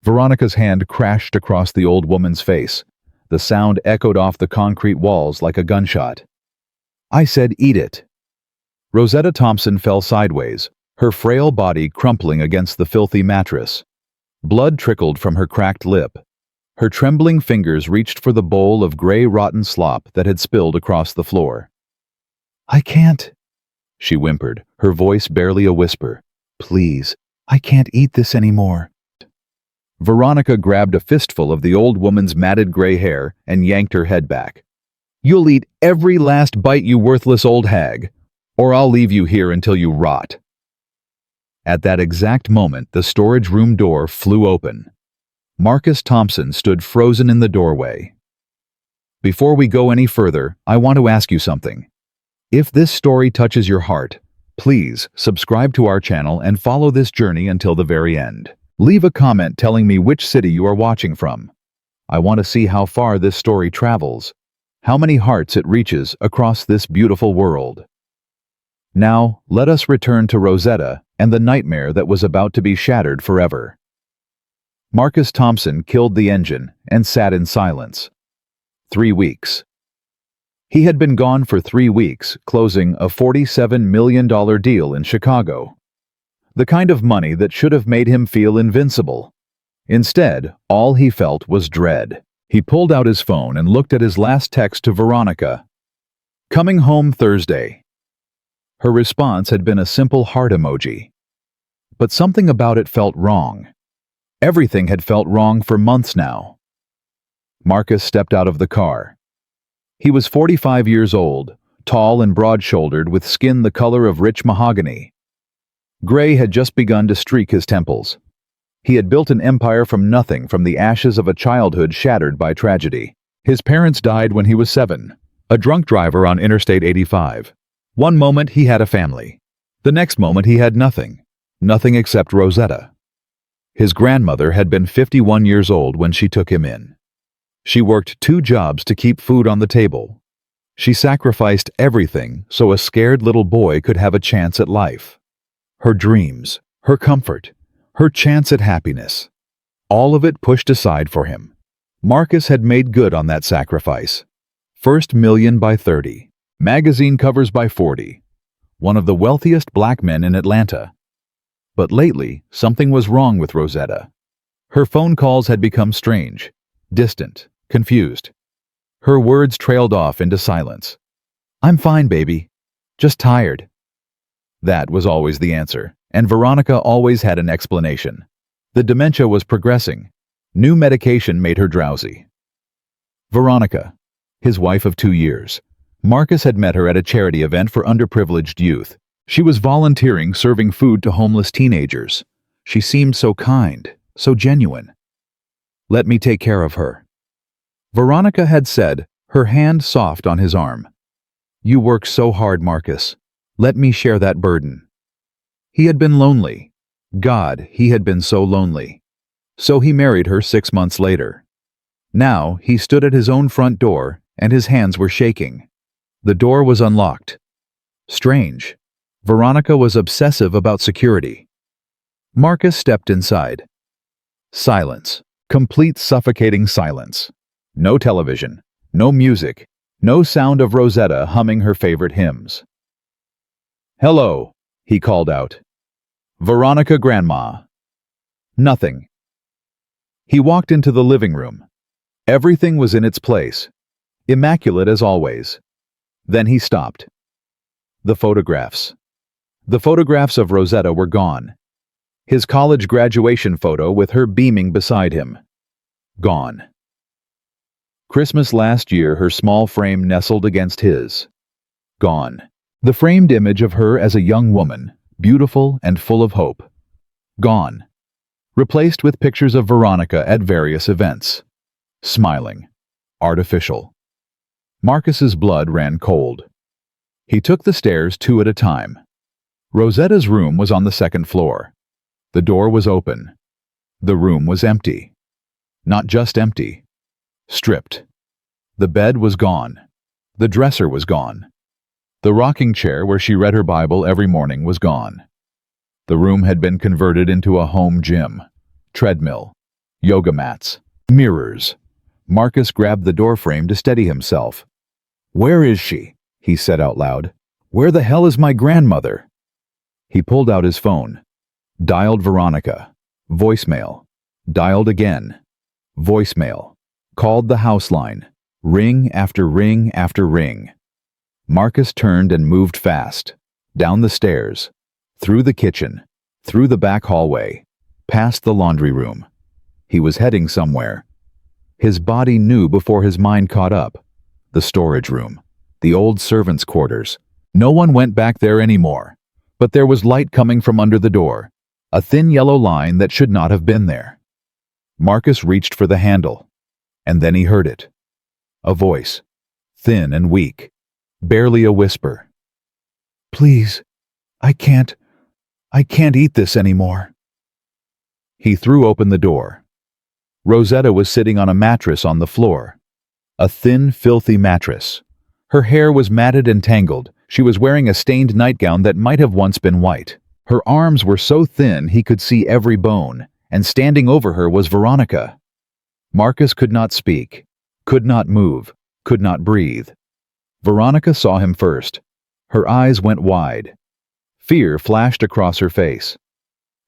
Veronica's hand crashed across the old woman's face. The sound echoed off the concrete walls like a gunshot. "I said eat it." Rosetta Thompson fell sideways, her frail body crumpling against the filthy mattress. Blood trickled from her cracked lip. Her trembling fingers reached for the bowl of gray rotten slop that had spilled across the floor. "I can't," she whimpered, her voice barely a whisper. "Please, I can't eat this anymore." Veronica grabbed a fistful of the old woman's matted gray hair and yanked her head back. "You'll eat every last bite, you worthless old hag, or I'll leave you here until you rot." At that exact moment, the storage room door flew open. Marcus Thompson stood frozen in the doorway. "Before we go any further, I want to ask you something. If this story touches your heart, please subscribe to our channel and follow this journey until the very end. Leave a comment telling me which city you are watching from. I want to see how far this story travels, how many hearts it reaches across this beautiful world. Now, let us return to Rosetta and the nightmare that was about to be shattered forever. Marcus Thompson killed the engine and sat in silence. 3 weeks. He had been gone for 3 weeks, closing a $47 million deal in Chicago. The kind of money that should have made him feel invincible. Instead, all he felt was dread. He pulled out his phone and looked at his last text to Veronica. "Coming home Thursday." Her response had been a simple heart emoji. But something about it felt wrong. Everything had felt wrong for months now. Marcus stepped out of the car. He was 45 years old, tall and broad-shouldered with skin the color of rich mahogany. Gray had just begun to streak his temples. He had built an empire from nothing, from the ashes of a childhood shattered by tragedy. His parents died when he was 7, a drunk driver on Interstate 85. One moment he had a family. The next moment he had nothing. Nothing except Rosetta. His grandmother had been 51 years old when she took him in. She worked 2 jobs to keep food on the table. She sacrificed everything so a scared little boy could have a chance at life. Her dreams, her comfort, her chance at happiness. All of it pushed aside for him. Marcus had made good on that sacrifice. First million by 30. Magazine covers by 40. One of the wealthiest black men in Atlanta. But lately, something was wrong with Rosetta. Her phone calls had become strange, distant, confused. Her words trailed off into silence. "I'm fine, baby. Just tired." That was always the answer, and Veronica always had an explanation. The dementia was progressing. New medication made her drowsy. Veronica, his wife of 2 years. Marcus had met her at a charity event for underprivileged youth. She was volunteering, serving food to homeless teenagers. She seemed so kind, so genuine. "Let me take care of her," Veronica had said, her hand soft on his arm. "You work so hard, Marcus. Let me share that burden." He had been lonely. God, he had been so lonely. So he married her 6 months later. Now he stood at his own front door, and his hands were shaking. The door was unlocked. Strange. Veronica was obsessive about security. Marcus stepped inside. Silence. Complete suffocating silence. No television. No music. No sound of Rosetta humming her favorite hymns. "Hello," he called out. "Veronica, Grandma." Nothing. He walked into the living room. Everything was in its place. Immaculate as always. Then he stopped. The photographs. The photographs of Rosetta were gone. His college graduation photo with her beaming beside him. Gone. Christmas last year, her small frame nestled against his. Gone. The framed image of her as a young woman, beautiful and full of hope. Gone. Replaced with pictures of Veronica at various events. Smiling. Artificial. Marcus's blood ran cold. He took the stairs 2 at a time. Rosetta's room was on the 2nd floor. The door was open. The room was empty. Not just empty. Stripped. The bed was gone. The dresser was gone. The rocking chair where she read her Bible every morning was gone. The room had been converted into a home gym, treadmill, yoga mats, mirrors. Marcus grabbed the doorframe to steady himself. "Where is she?" he said out loud. "Where the hell is my grandmother?" He pulled out his phone. Dialed Veronica. Voicemail. Dialed again. Voicemail. Called the house line. Ring after ring after ring. Marcus turned and moved fast. Down the stairs. Through the kitchen. Through the back hallway. Past the laundry room. He was heading somewhere. His body knew before his mind caught up. The storage room. The old servants' quarters. No one went back there anymore. But there was light coming from under the door. A thin yellow line that should not have been there. Marcus reached for the handle. And then he heard it. A voice. Thin and weak. Barely a whisper. "Please, I can't eat this anymore." He threw open the door. Rosetta was sitting on a mattress on the floor. A thin, filthy mattress. Her hair was matted and tangled. She was wearing a stained nightgown that might have once been white. Her arms were so thin he could see every bone, and standing over her was Veronica. Marcus could not speak, could not move, could not breathe. Veronica saw him first. Her eyes went wide. Fear flashed across her face.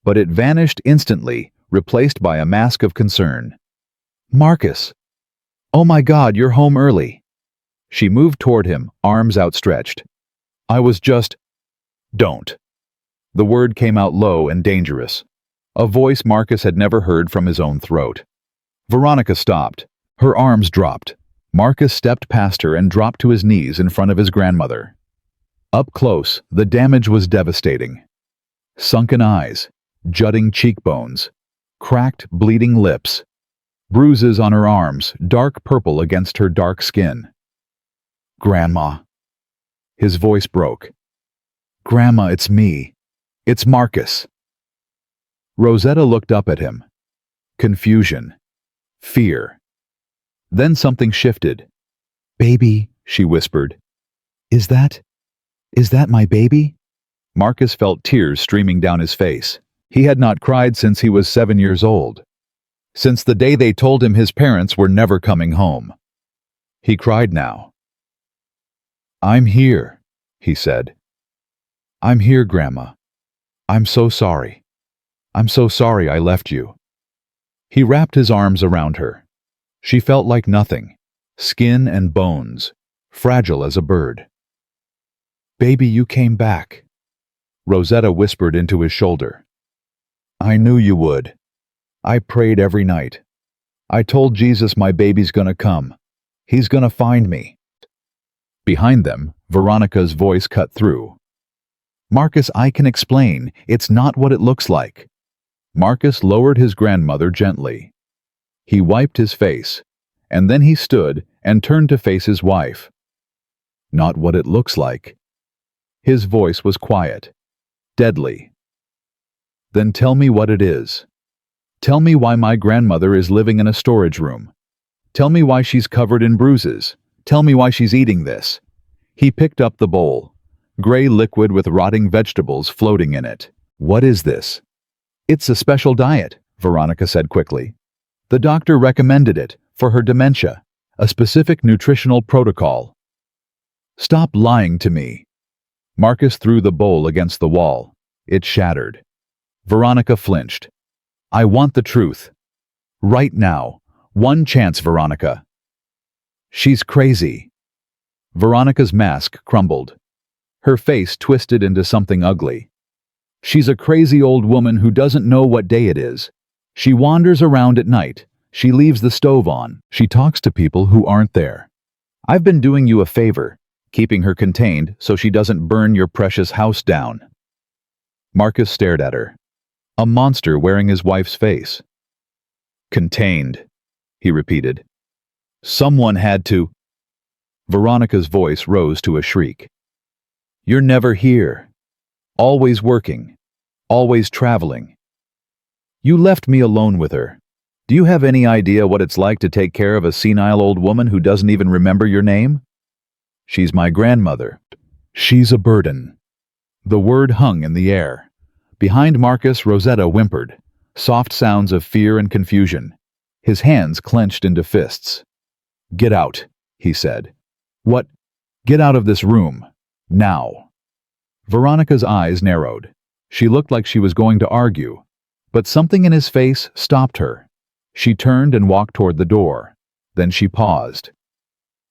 But it vanished instantly, replaced by a mask of concern. "Marcus! Oh my God, you're home early." She moved toward him, arms outstretched. "I was just—" "Don't." The word came out low and dangerous. A voice Marcus had never heard from his own throat. Veronica stopped. Her arms dropped. Marcus stepped past her and dropped to his knees in front of his grandmother. Up close, the damage was devastating. Sunken eyes, jutting cheekbones, cracked, bleeding lips, bruises on her arms, dark purple against her dark skin. "Grandma." His voice broke. "Grandma, it's me. It's Marcus." Rosetta looked up at him. Confusion. Fear. Then something shifted. "Baby," she whispered. Is that my baby?" Marcus felt tears streaming down his face. He had not cried since he was 7 years old. Since the day they told him his parents were never coming home. He cried now. "I'm here," he said. "I'm here, Grandma. I'm so sorry. I'm so sorry I left you." He wrapped his arms around her. She felt like nothing, skin and bones, fragile as a bird. "Baby, you came back," Rosetta whispered into his shoulder. "I knew you would. I prayed every night. I told Jesus my baby's gonna come. He's gonna find me." Behind them, Veronica's voice cut through. "Marcus, I can explain. It's not what it looks like." Marcus lowered his grandmother gently. He wiped his face, and then he stood and turned to face his wife. "Not what it looks like." His voice was quiet, deadly. "Then tell me what it is. Tell me why my grandmother is living in a storage room. Tell me why she's covered in bruises. Tell me why she's eating this." He picked up the bowl, gray liquid with rotting vegetables floating in it. "What is this?" "It's a special diet," Veronica said quickly. "The doctor recommended it for her dementia, a specific nutritional protocol." "Stop lying to me." Marcus threw the bowl against the wall. It shattered. Veronica flinched. "I want the truth. Right now. One chance, Veronica." "She's crazy." Veronica's mask crumbled. Her face twisted into something ugly. "She's a crazy old woman who doesn't know what day it is. She wanders around at night. She leaves the stove on. She talks to people who aren't there. I've been doing you a favor, keeping her contained so she doesn't burn your precious house down." Marcus stared at her. A monster wearing his wife's face. "Contained," he repeated. "Someone had to—" Veronica's voice rose to a shriek. "You're never here. Always working. Always traveling. You left me alone with her. Do you have any idea what it's like to take care of a senile old woman who doesn't even remember your name? She's my grandmother. She's a burden." The word hung in the air. Behind Marcus, Rosetta whimpered, soft sounds of fear and confusion. His hands clenched into fists. "Get out," he said. "What? Get out of this room. Now." Veronica's eyes narrowed. She looked like she was going to argue, but something in his face stopped her. She turned and walked toward the door. Then she paused.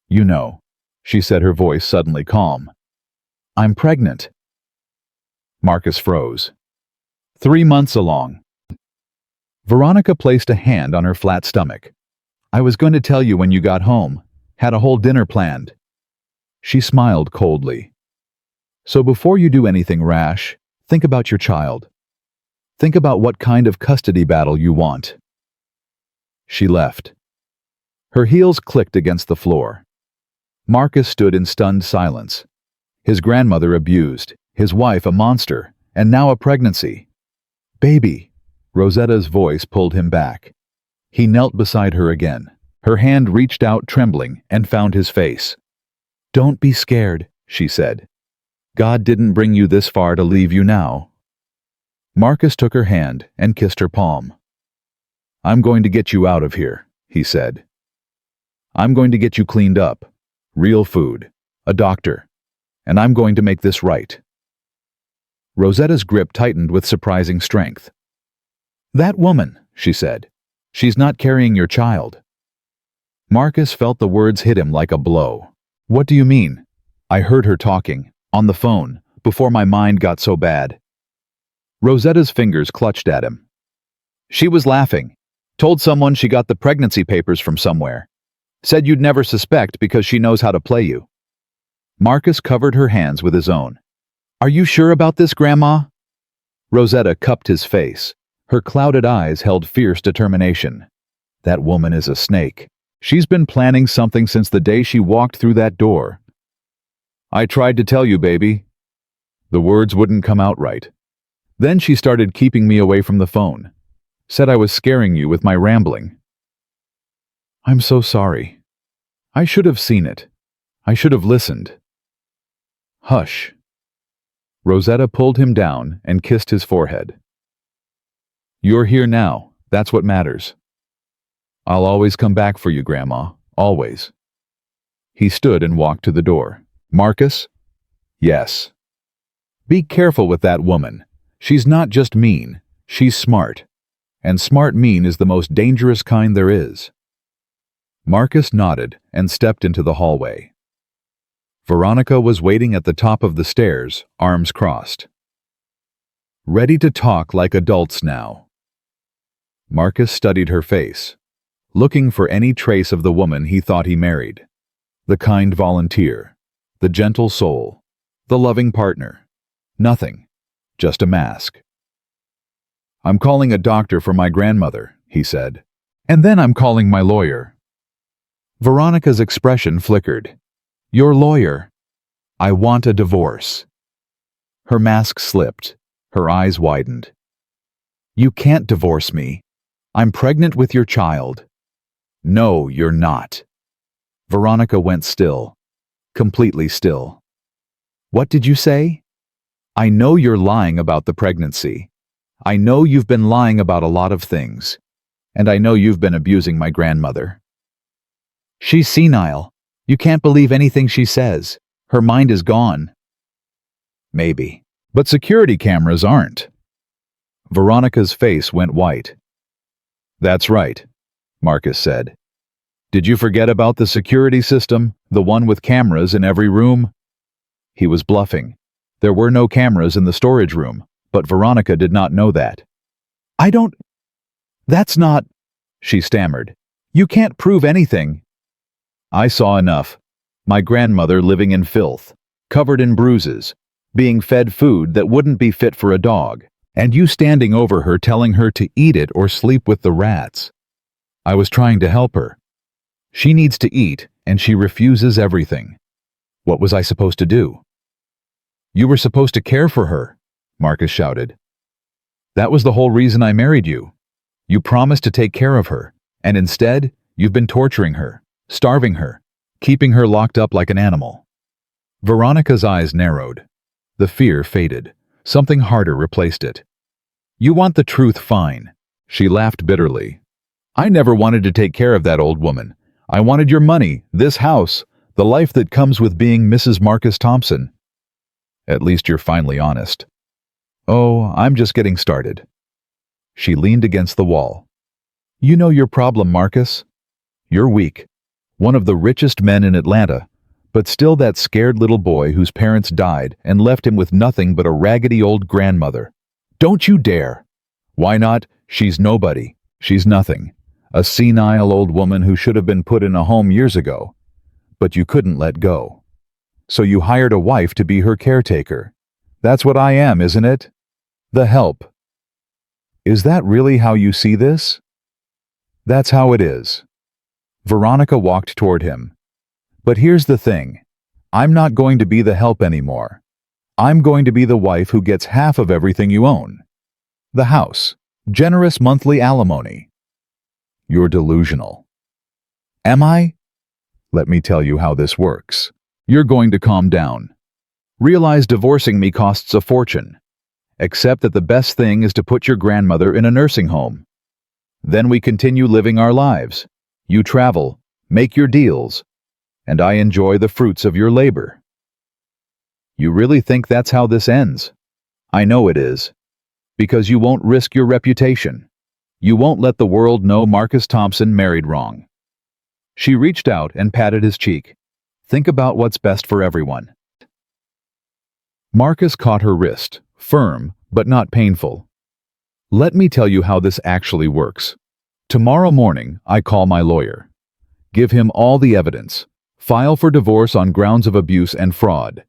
"You know," she said, her voice suddenly calm. "I'm pregnant." Marcus froze. 3 months along. Veronica placed a hand on her flat stomach. "I was going to tell you when you got home. Had a whole dinner planned." She smiled coldly. "So before you do anything rash, think about your child. Think about what kind of custody battle you want." She left. Her heels clicked against the floor. Marcus stood in stunned silence. His grandmother abused, his wife a monster, and now a pregnancy. "Baby," Rosetta's voice pulled him back. He knelt beside her again. Her hand reached out trembling and found his face. "Don't be scared," she said. "God didn't bring you this far to leave you now." Marcus took her hand and kissed her palm. "I'm going to get you out of here," he said. "I'm going to get you cleaned up. Real food. A doctor. And I'm going to make this right." Rosetta's grip tightened with surprising strength. "That woman," she said. "She's not carrying your child." Marcus felt the words hit him like a blow. "What do you mean?" "I heard her talking, on the phone, before my mind got so bad." Rosetta's fingers clutched at him. "She was laughing. Told someone she got the pregnancy papers from somewhere. Said you'd never suspect because she knows how to play you." Marcus covered her hands with his own. "Are you sure about this, Grandma?" Rosetta cupped his face. Her clouded eyes held fierce determination. "That woman is a snake. She's been planning something since the day she walked through that door." "I tried to tell you, baby." The words wouldn't come out right. "Then she started keeping me away from the phone. Said I was scaring you with my rambling." "I'm so sorry. I should have seen it. I should have listened." "Hush." Rosetta pulled him down and kissed his forehead. "You're here now. That's what matters. I'll always come back for you, Grandma. Always." He stood and walked to the door. "Marcus?" "Yes." "Be careful with that woman. She's not just mean. She's smart. And smart mean is the most dangerous kind there is." Marcus nodded and stepped into the hallway. Veronica was waiting at the top of the stairs, arms crossed. Ready to talk like adults now. Marcus studied her face, looking for any trace of the woman he thought he married. The kind volunteer, the gentle soul, the loving partner. Nothing, just a mask. "I'm calling a doctor for my grandmother," he said. "And then I'm calling my lawyer." Veronica's expression flickered. "Your lawyer?" "I want a divorce." Her mask slipped. Her eyes widened. "You can't divorce me. I'm pregnant with your child." "No, you're not." Veronica went still. Completely still. "What did you say?" "I know you're lying about the pregnancy. I know you've been lying about a lot of things. And I know you've been abusing my grandmother." "She's senile. You can't believe anything she says. Her mind is gone." "Maybe. But security cameras aren't." Veronica's face went white. "That's right," Marcus said. "Did you forget about the security system, the one with cameras in every room?" He was bluffing. There were no cameras in the storage room, but Veronica did not know that. "I don't... That's not..." she stammered. "You can't prove anything." "I saw enough. My grandmother living in filth, covered in bruises, being fed food that wouldn't be fit for a dog, and you standing over her telling her to eat it or sleep with the rats. I was trying to help her. She needs to eat, and she refuses everything. What was I supposed to do?" "You were supposed to care for her," Marcus shouted. "That was the whole reason I married you. You promised to take care of her, and instead, you've been torturing her, starving her, keeping her locked up like an animal." Veronica's eyes narrowed. The fear faded. Something harder replaced it. "You want the truth, fine." She laughed bitterly. I never wanted to take care of that old woman. I wanted your money, this house, the life that comes with being Mrs. Marcus Thompson. At least you're finally honest. Oh, I'm just getting started. She leaned against the wall. You know your problem, Marcus. You're weak. One of the richest men in Atlanta, but still that scared little boy whose parents died and left him with nothing but a raggedy old grandmother. Don't you dare! Why not? She's nobody. She's nothing. A senile old woman who should have been put in a home years ago. But you couldn't let go. So you hired a wife to be her caretaker. That's what I am, isn't it? The help. Is that really how you see this? That's how it is. Veronica walked toward him. But here's the thing. I'm not going to be the help anymore. I'm going to be the wife who gets half of everything you own. The house. Generous monthly alimony. You're delusional. Am I? Let me tell you how this works. You're going to calm down. Realize divorcing me costs a fortune. Accept that the best thing is to put your grandmother in a nursing home. Then we continue living our lives. You travel, make your deals, and I enjoy the fruits of your labor. You really think that's how this ends? I know it is. Because you won't risk your reputation. You won't let the world know Marcus Thompson married wrong. She reached out and patted his cheek. Think about what's best for everyone. Marcus caught her wrist, firm but not painful. Let me tell you how this actually works. Tomorrow morning, I call my lawyer. Give him all the evidence. File for divorce on grounds of abuse and fraud.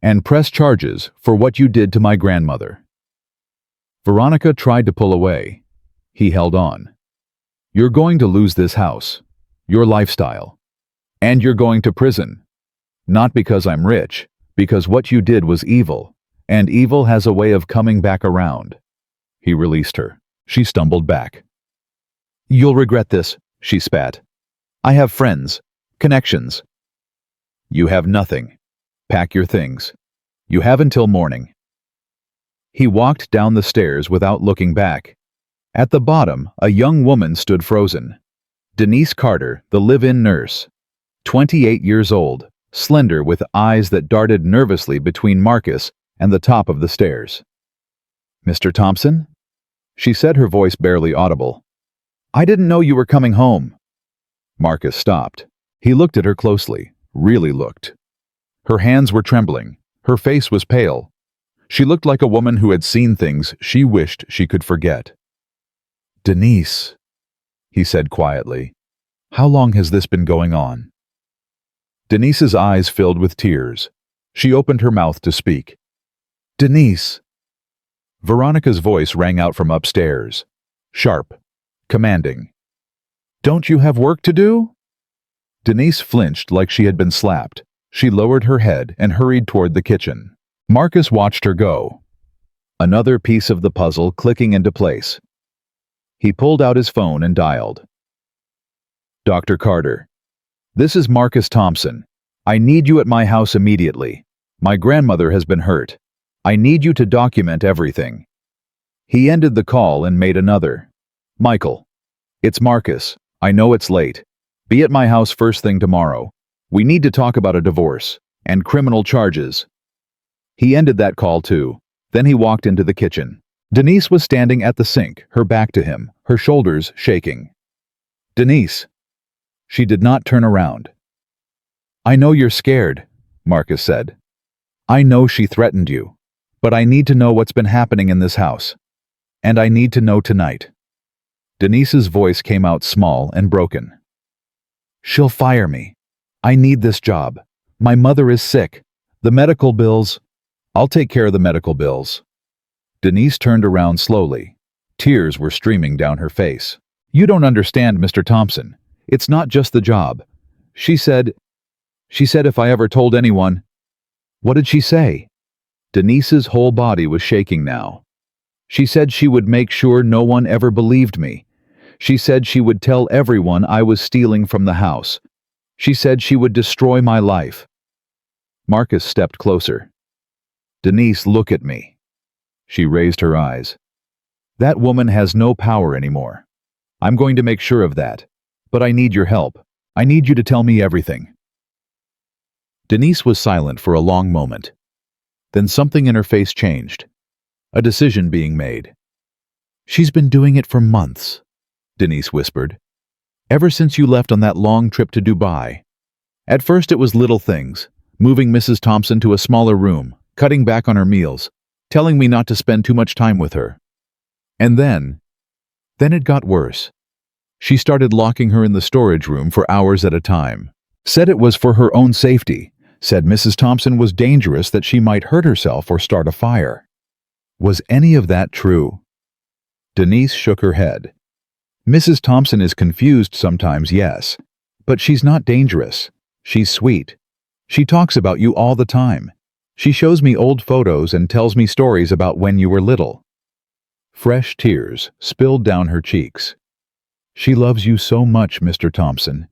And press charges for what you did to my grandmother. Veronica tried to pull away. He held on. You're going to lose this house, your lifestyle, and you're going to prison. Not because I'm rich, because what you did was evil, and evil has a way of coming back around. He released her. She stumbled back. You'll regret this, she spat. I have friends, connections. You have nothing. Pack your things. You have until morning. He walked down the stairs without looking back. At the bottom, a young woman stood frozen. Denise Carter, the live-in nurse. 28 years old, slender with eyes that darted nervously between Marcus and the top of the stairs. Mr. Thompson? She said, her voice barely audible. I didn't know you were coming home. Marcus stopped. He looked at her closely, really looked. Her hands were trembling. Her face was pale. She looked like a woman who had seen things she wished she could forget. Denise, he said quietly, how long has this been going on? Denise's eyes filled with tears. She opened her mouth to speak. Denise. Veronica's voice rang out from upstairs, sharp, commanding. Don't you have work to do? Denise flinched like she had been slapped. She lowered her head and hurried toward the kitchen. Marcus watched her go. Another piece of the puzzle clicking into place. He pulled out his phone and dialed. Dr. Carter. This is Marcus Thompson. I need you at my house immediately. My grandmother has been hurt. I need you to document everything. He ended the call and made another. Michael. It's Marcus. I know it's late. Be at my house first thing tomorrow. We need to talk about a divorce and criminal charges. He ended that call too. Then he walked into the kitchen. Denise was standing at the sink, her back to him, her shoulders shaking. Denise. She did not turn around. I know you're scared, Marcus said. I know she threatened you, but I need to know what's been happening in this house. And I need to know tonight. Denise's voice came out small and broken. She'll fire me. I need this job. My mother is sick. The medical bills. I'll take care of the medical bills. Denise turned around slowly. Tears were streaming down her face. You don't understand, Mr. Thompson. It's not just the job. She said if I ever told anyone. What did she say? Denise's whole body was shaking now. She said she would make sure no one ever believed me. She said she would tell everyone I was stealing from the house. She said she would destroy my life. Marcus stepped closer. Denise, look at me. She raised her eyes. That woman has no power anymore. I'm going to make sure of that. But I need your help. I need you to tell me everything." Denise was silent for a long moment. Then something in her face changed. A decision being made. "She's been doing it for months," Denise whispered. "Ever since you left on that long trip to Dubai. At first it was little things, moving Mrs. Thompson to a smaller room, cutting back on her meals, telling me not to spend too much time with her. And then it got worse. She started locking her in the storage room for hours at a time. Said it was for her own safety. Said Mrs. Thompson was dangerous, that she might hurt herself or start a fire." Was any of that true? Denise shook her head. "Mrs. Thompson is confused sometimes, yes. But she's not dangerous. She's sweet. She talks about you all the time. She shows me old photos and tells me stories about when you were little." Fresh tears spilled down her cheeks. "She loves you so much, Mr. Thompson.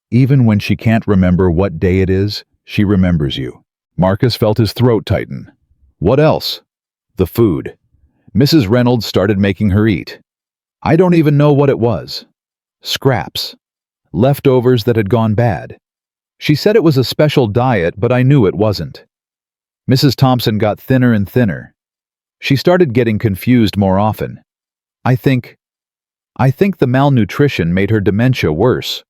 Even when she can't remember what day it is, she remembers you." Marcus felt his throat tighten. "What else?" "The food. Mrs. Reynolds started making her eat. I don't even know what it was. Scraps. Leftovers that had gone bad. She said it was a special diet, but I knew it wasn't. Mrs. Thompson got thinner and thinner. She started getting confused more often. I think the malnutrition made her dementia worse."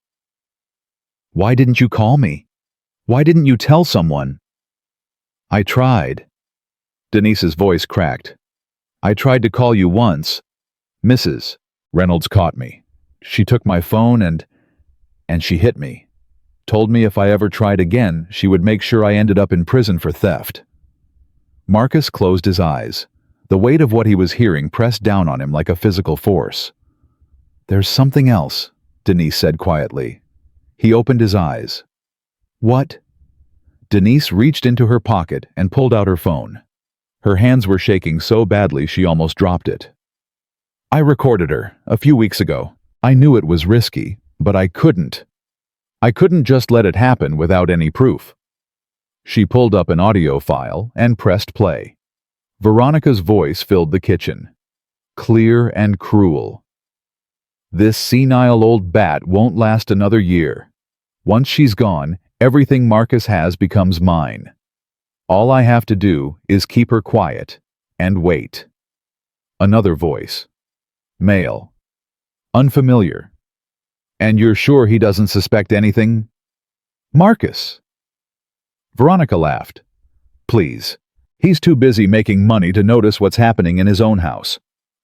"Why didn't you call me? Why didn't you tell someone?" "I tried." Denise's voice cracked. "I tried to call you once. Mrs. Reynolds caught me. She took my phone and she hit me. Told me if I ever tried again, she would make sure I ended up in prison for theft." Marcus closed his eyes. The weight of what he was hearing pressed down on him like a physical force. "There's something else," Denise said quietly. He opened his eyes. "What?" Denise reached into her pocket and pulled out her phone. Her hands were shaking so badly she almost dropped it. "I recorded her a few weeks ago. I knew it was risky, but I couldn't. I couldn't just let it happen without any proof." She pulled up an audio file and pressed play. Veronica's voice filled the kitchen. Clear and cruel. "This senile old bat won't last another year. Once she's gone, everything Marcus has becomes mine. All I have to do is keep her quiet and wait." Another voice. Male. Unfamiliar. "And you're sure he doesn't suspect anything?" "Marcus." Veronica laughed. "Please. He's too busy making money to notice what's happening in his own house.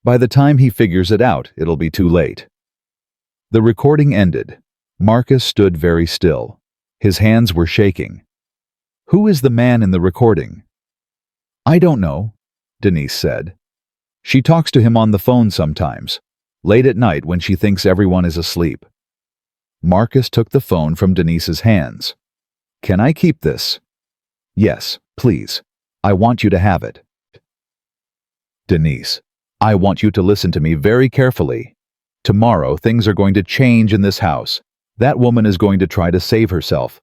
By the time he figures it out, it'll be too late." The recording ended. Marcus stood very still. His hands were shaking. "Who is the man in the recording?" "I don't know," Denise said. "She talks to him on the phone sometimes, late at night when she thinks everyone is asleep." Marcus took the phone from Denise's hands. "Can I keep this?" "Yes, please. I want you to have it." "Denise, I want you to listen to me very carefully. Tomorrow things are going to change in this house. That woman is going to try to save herself.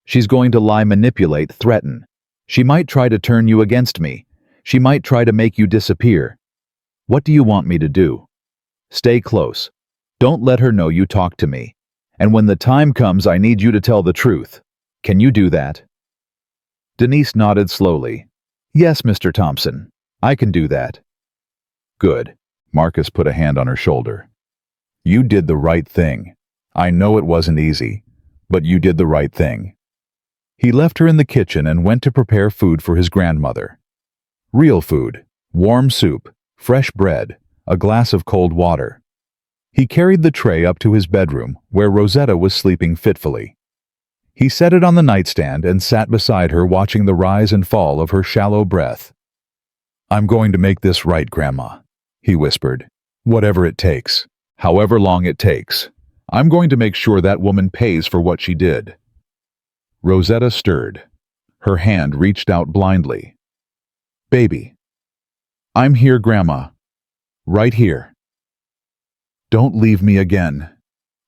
She's going to lie, manipulate, threaten. She might try to turn you against me. She might try to make you disappear. What do you want me to do? Stay close. Don't let her know you talked to me. And when the time comes, I need you to tell the truth. Can you do that?" Denise nodded slowly. "Yes, Mr. Thompson. I can do that." "Good." Marcus put a hand on her shoulder. "You did the right thing. I know it wasn't easy, but you did the right thing." He left her in the kitchen and went to prepare food for his grandmother. Real food, warm soup, fresh bread, a glass of cold water. He carried the tray up to his bedroom, where Rosetta was sleeping fitfully. He set it on the nightstand and sat beside her, watching the rise and fall of her shallow breath. "I'm going to make this right, Grandma," he whispered. "Whatever it takes, however long it takes. I'm going to make sure that woman pays for what she did." Rosetta stirred. Her hand reached out blindly. "Baby." "I'm here, Grandma. Right here." "Don't leave me again."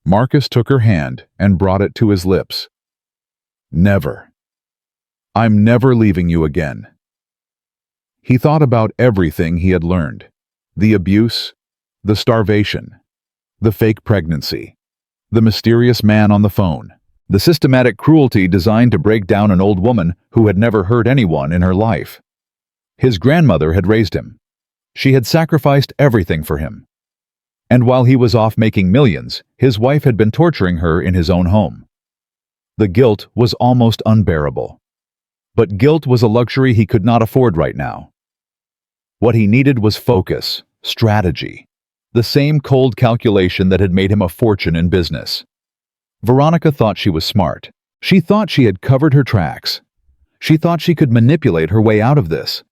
Marcus took her hand and brought it to his lips. "Never. I'm never leaving you again." He thought about everything he had learned. The abuse, the starvation, The fake pregnancy. The mysterious man on the phone. The systematic cruelty designed to break down an old woman who had never hurt anyone in her life. His grandmother had raised him. She had sacrificed everything for him. And while he was off making millions, his wife had been torturing her in his own home. The guilt was almost unbearable. But guilt was a luxury he could not afford right now. What he needed was focus, strategy, the same cold calculation that had made him a fortune in business. Veronica thought she was smart. She thought she had covered her tracks. She thought she could manipulate her way out of this.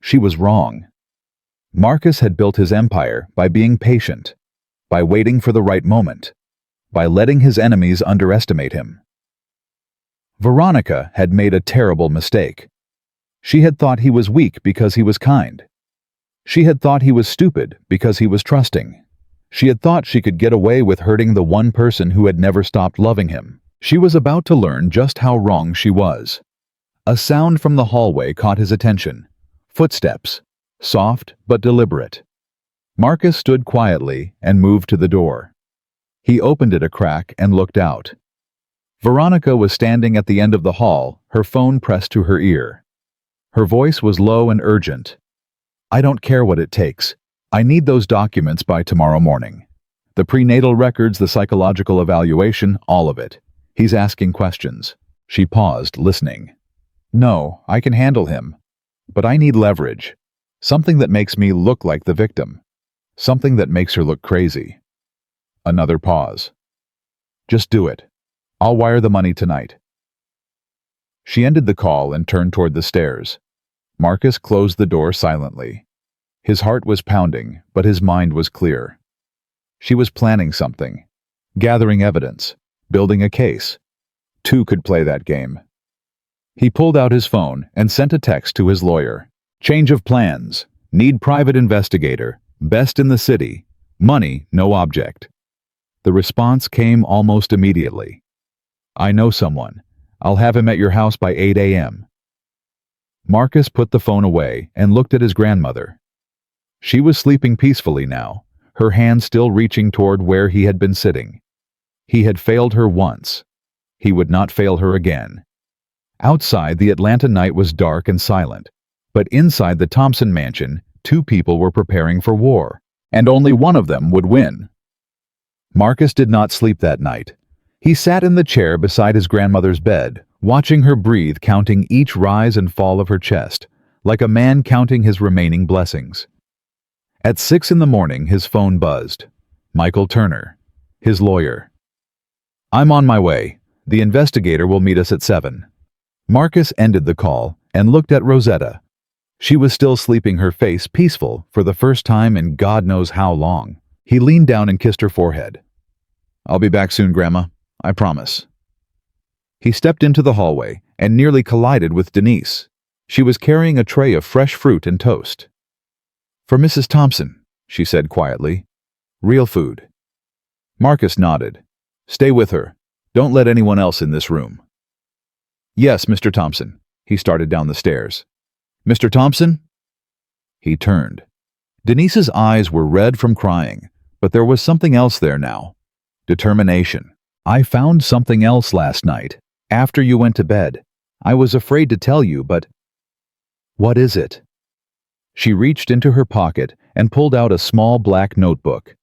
She was wrong. Marcus had built his empire by being patient, by waiting for the right moment, by letting his enemies underestimate him. Veronica had made a terrible mistake. She had thought he was weak because he was kind. She had thought he was stupid because he was trusting. She had thought she could get away with hurting the one person who had never stopped loving him. She was about to learn just how wrong she was. A sound from the hallway caught his attention. Footsteps, soft but deliberate. Marcus stood quietly and moved to the door. He opened it a crack and looked out. Veronica was standing at the end of the hall, her phone pressed to her ear. Her voice was low and urgent. "I don't care what it takes. I need those documents by tomorrow morning. The prenatal records, the psychological evaluation, all of it. He's asking questions." She paused, listening. "No, I can handle him. But I need leverage. Something that makes me look like the victim. Something that makes her look crazy." Another pause. "Just do it. I'll wire the money tonight." She ended the call and turned toward the stairs. Marcus closed the door silently. His heart was pounding, but his mind was clear. She was planning something, gathering evidence, building a case. Two could play that game. He pulled out his phone and sent a text to his lawyer. "Change of plans. Need private investigator. Best in the city. Money, no object." The response came almost immediately. "I know someone. I'll have him at your house by 8 a.m. Marcus put the phone away and looked at his grandmother. She was sleeping peacefully now, her hand still reaching toward where he had been sitting. He had failed her once. He would not fail her again. Outside, the Atlanta night was dark and silent, but inside the Thompson mansion, two people were preparing for war, and only one of them would win. Marcus did not sleep that night. He sat in the chair beside his grandmother's bed, watching her breathe, counting each rise and fall of her chest, like a man counting his remaining blessings. At 6 in the morning, his phone buzzed. Michael Turner, his lawyer. "I'm on my way. The investigator will meet us at 7. Marcus ended the call and looked at Rosetta. She was still sleeping, her face peaceful for the first time in God knows how long. He leaned down and kissed her forehead. "I'll be back soon, Grandma. I promise." He stepped into the hallway and nearly collided with Denise. She was carrying a tray of fresh fruit and toast. "For Mrs. Thompson," she said quietly. "Real food." Marcus nodded. "Stay with her. Don't let anyone else in this room." "Yes, Mr. Thompson." He started down the stairs. "Mr. Thompson?" He turned. Denise's eyes were red from crying, but there was something else there now. Determination. "I found something else last night, after you went to bed. I was afraid to tell you, but—" "What is it?" She reached into her pocket and pulled out a small black notebook.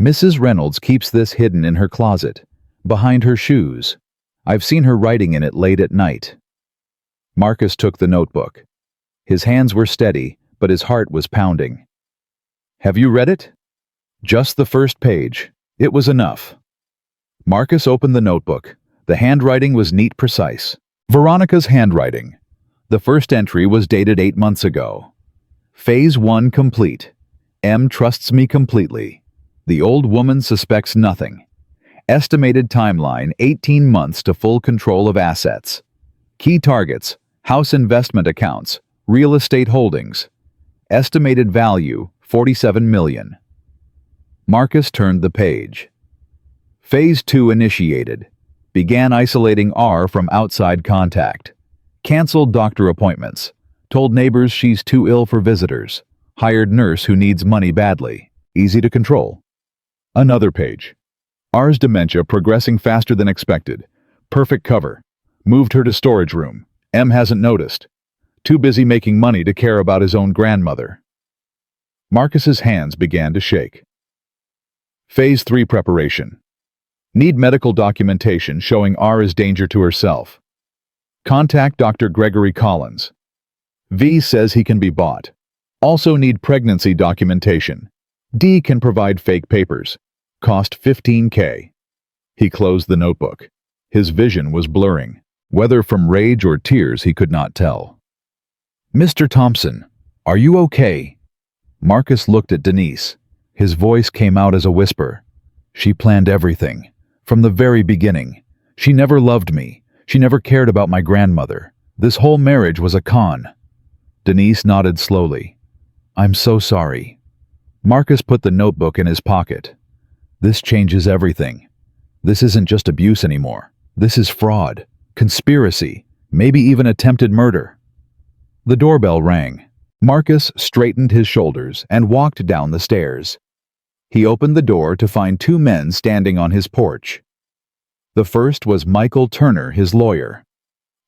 "Mrs. Reynolds keeps this hidden in her closet, behind her shoes. I've seen her writing in it late at night." Marcus took the notebook. His hands were steady, but his heart was pounding. "Have you read it?" "Just the first page. It was enough." Marcus opened the notebook. The handwriting was neat, precise. Veronica's handwriting. The first entry was dated 8 months ago. "Phase 1 complete. M trusts me completely. The old woman suspects nothing. Estimated timeline 18 months to full control of assets. Key targets, house investment accounts, real estate holdings. Estimated value 47 million. Marcus turned the page. Phase 2 initiated. Began isolating R from outside contact. Canceled doctor appointments. Told neighbors she's too ill for visitors. Hired nurse who needs money badly. Easy to control. Another page. R's dementia progressing faster than expected. Perfect cover. Moved her to storage room. M hasn't noticed. Too busy making money to care about his own grandmother. Marcus's hands began to shake. Phase 3 preparation. Need medical documentation showing R is danger to herself. Contact Dr. Gregory Collins. V says he can be bought. Also need pregnancy documentation. D can provide fake papers. Cost $15K. He closed the notebook. His vision was blurring. Whether from rage or tears he could not tell. Mr. Thompson, are you okay? Marcus looked at Denise. His voice came out as a whisper. She planned everything. From the very beginning. She never loved me. She never cared about my grandmother. This whole marriage was a con. Denise nodded slowly. I'm so sorry. Marcus put the notebook in his pocket. This changes everything. This isn't just abuse anymore. This is fraud, conspiracy, maybe even attempted murder. The doorbell rang. Marcus straightened his shoulders and walked down the stairs. He opened the door to find two men standing on his porch. The first was Michael Turner, his lawyer.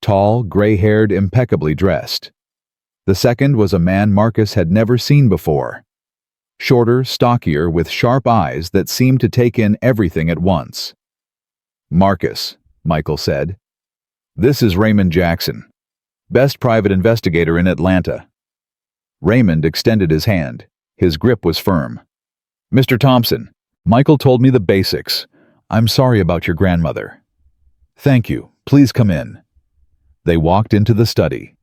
Tall, gray-haired, impeccably dressed. The second was a man Marcus had never seen before. Shorter, stockier, with sharp eyes that seemed to take in everything at once. Marcus, Michael said. This is Raymond Jackson, best private investigator in Atlanta. Raymond extended his hand. His grip was firm. Mr. Thompson, Michael told me the basics. I'm sorry about your grandmother. Thank you. Please come in. They walked into the study.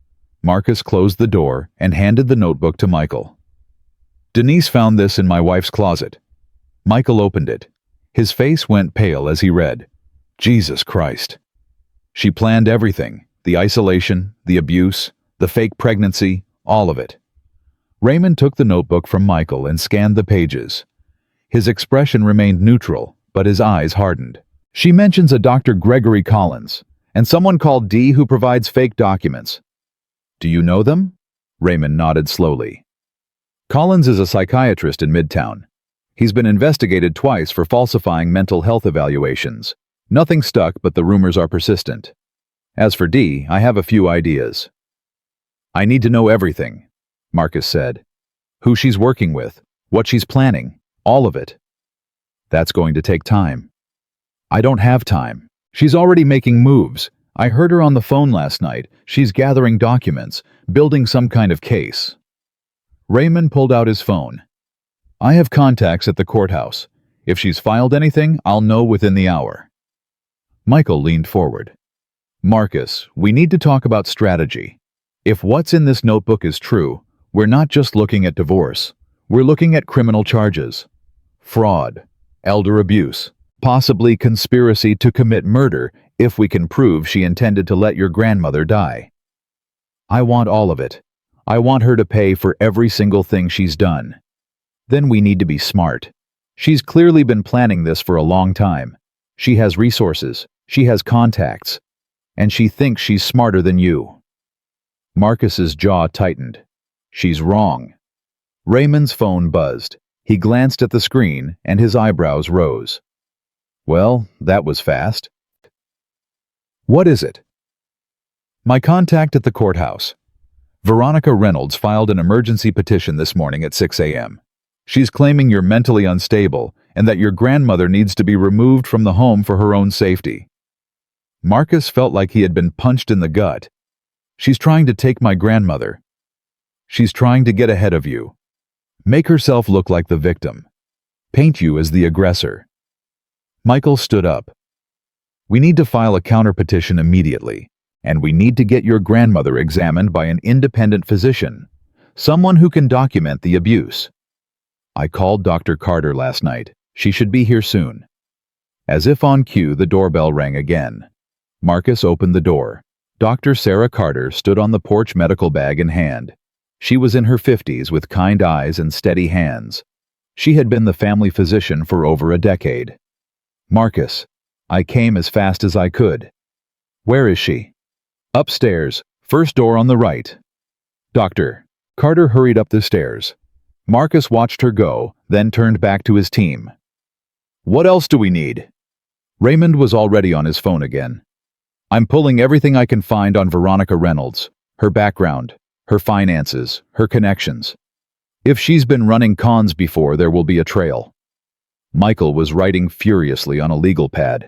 Marcus closed the door and handed the notebook to Michael. Denise found this in my wife's closet. Michael opened it. His face went pale as he read. Jesus Christ. She planned everything, the isolation, the abuse, the fake pregnancy, all of it. Raymond took the notebook from Michael and scanned the pages. His expression remained neutral, but his eyes hardened. She mentions a Dr. Gregory Collins, and someone called D who provides fake documents. Do you know them? Raymond nodded slowly. Collins is a psychiatrist in Midtown. He's been investigated twice for falsifying mental health evaluations. Nothing stuck, but the rumors are persistent. As for D, I have a few ideas. I need to know everything, Marcus said. Who she's working with, what she's planning, all of it. That's going to take time. I don't have time. She's already making moves. I heard her on the phone last night. She's gathering documents, building some kind of case. Raymond pulled out his phone. I have contacts at the courthouse. If she's filed anything, I'll know within the hour. Michael leaned forward. Marcus, we need to talk about strategy. If what's in this notebook is true, we're not just looking at divorce. We're looking at criminal charges. Fraud, elder abuse, possibly conspiracy to commit murder if we can prove she intended to let your grandmother die. I want all of it. I want her to pay for every single thing she's done. Then we need to be smart. She's clearly been planning this for a long time. She has resources, she has contacts, and she thinks she's smarter than you. Marcus's jaw tightened. She's wrong. Raymond's phone buzzed. He glanced at the screen and his eyebrows rose. Well, that was fast. What is it? My contact at the courthouse. Veronica Reynolds filed an emergency petition this morning at 6 a.m. She's claiming you're mentally unstable and that your grandmother needs to be removed from the home for her own safety. Marcus felt like he had been punched in the gut. She's trying to take my grandmother. She's trying to get ahead of you. Make herself look like the victim. Paint you as the aggressor. Michael stood up. We need to file a counterpetition immediately. And we need to get your grandmother examined by an independent physician, someone who can document the abuse. I called Dr. Carter last night. She should be here soon. As if on cue, the doorbell rang again. Marcus opened the door. Dr. Sarah Carter stood on the porch, medical bag in hand. She was in her 50s with kind eyes and steady hands. She had been the family physician for over a decade. Marcus, I came as fast as I could. Where is she? Upstairs, first door on the right. Doctor. Carter hurried up the stairs. Marcus watched her go, then turned back to his team. What else do we need? Raymond was already on his phone again. I'm pulling everything I can find on Veronica Reynolds, her background, her finances, her connections. If she's been running cons before, there will be a trail. Michael was writing furiously on a legal pad.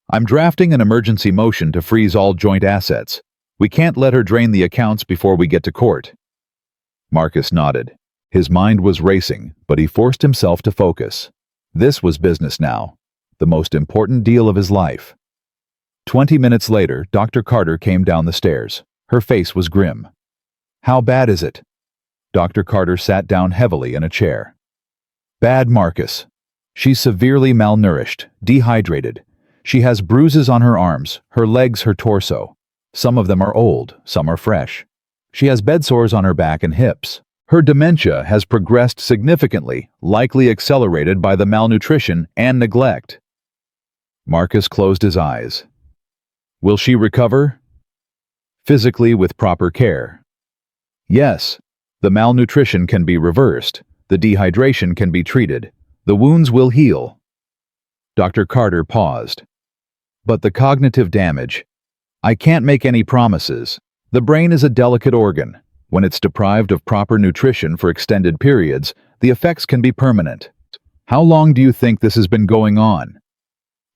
I'm drafting an emergency motion to freeze all joint assets. We can't let her drain the accounts before we get to court. Marcus nodded. His mind was racing, but he forced himself to focus. This was business now, the most important deal of his life. 20 minutes later, Dr. Carter came down the stairs. Her face was grim. How bad is it? Dr. Carter sat down heavily in a chair. Bad, Marcus. She's severely malnourished, dehydrated. She has bruises on her arms, her legs, her torso. Some of them are old, some are fresh. She has bed sores on her back and hips. Her dementia has progressed significantly, likely accelerated by the malnutrition and neglect. Marcus closed his eyes. Will she recover? Physically, with proper care. Yes, the malnutrition can be reversed. The dehydration can be treated. The wounds will heal. Dr. Carter paused. But the cognitive damage? I can't make any promises. The brain is a delicate organ. When it's deprived of proper nutrition for extended periods, the effects can be permanent. How long do you think this has been going on?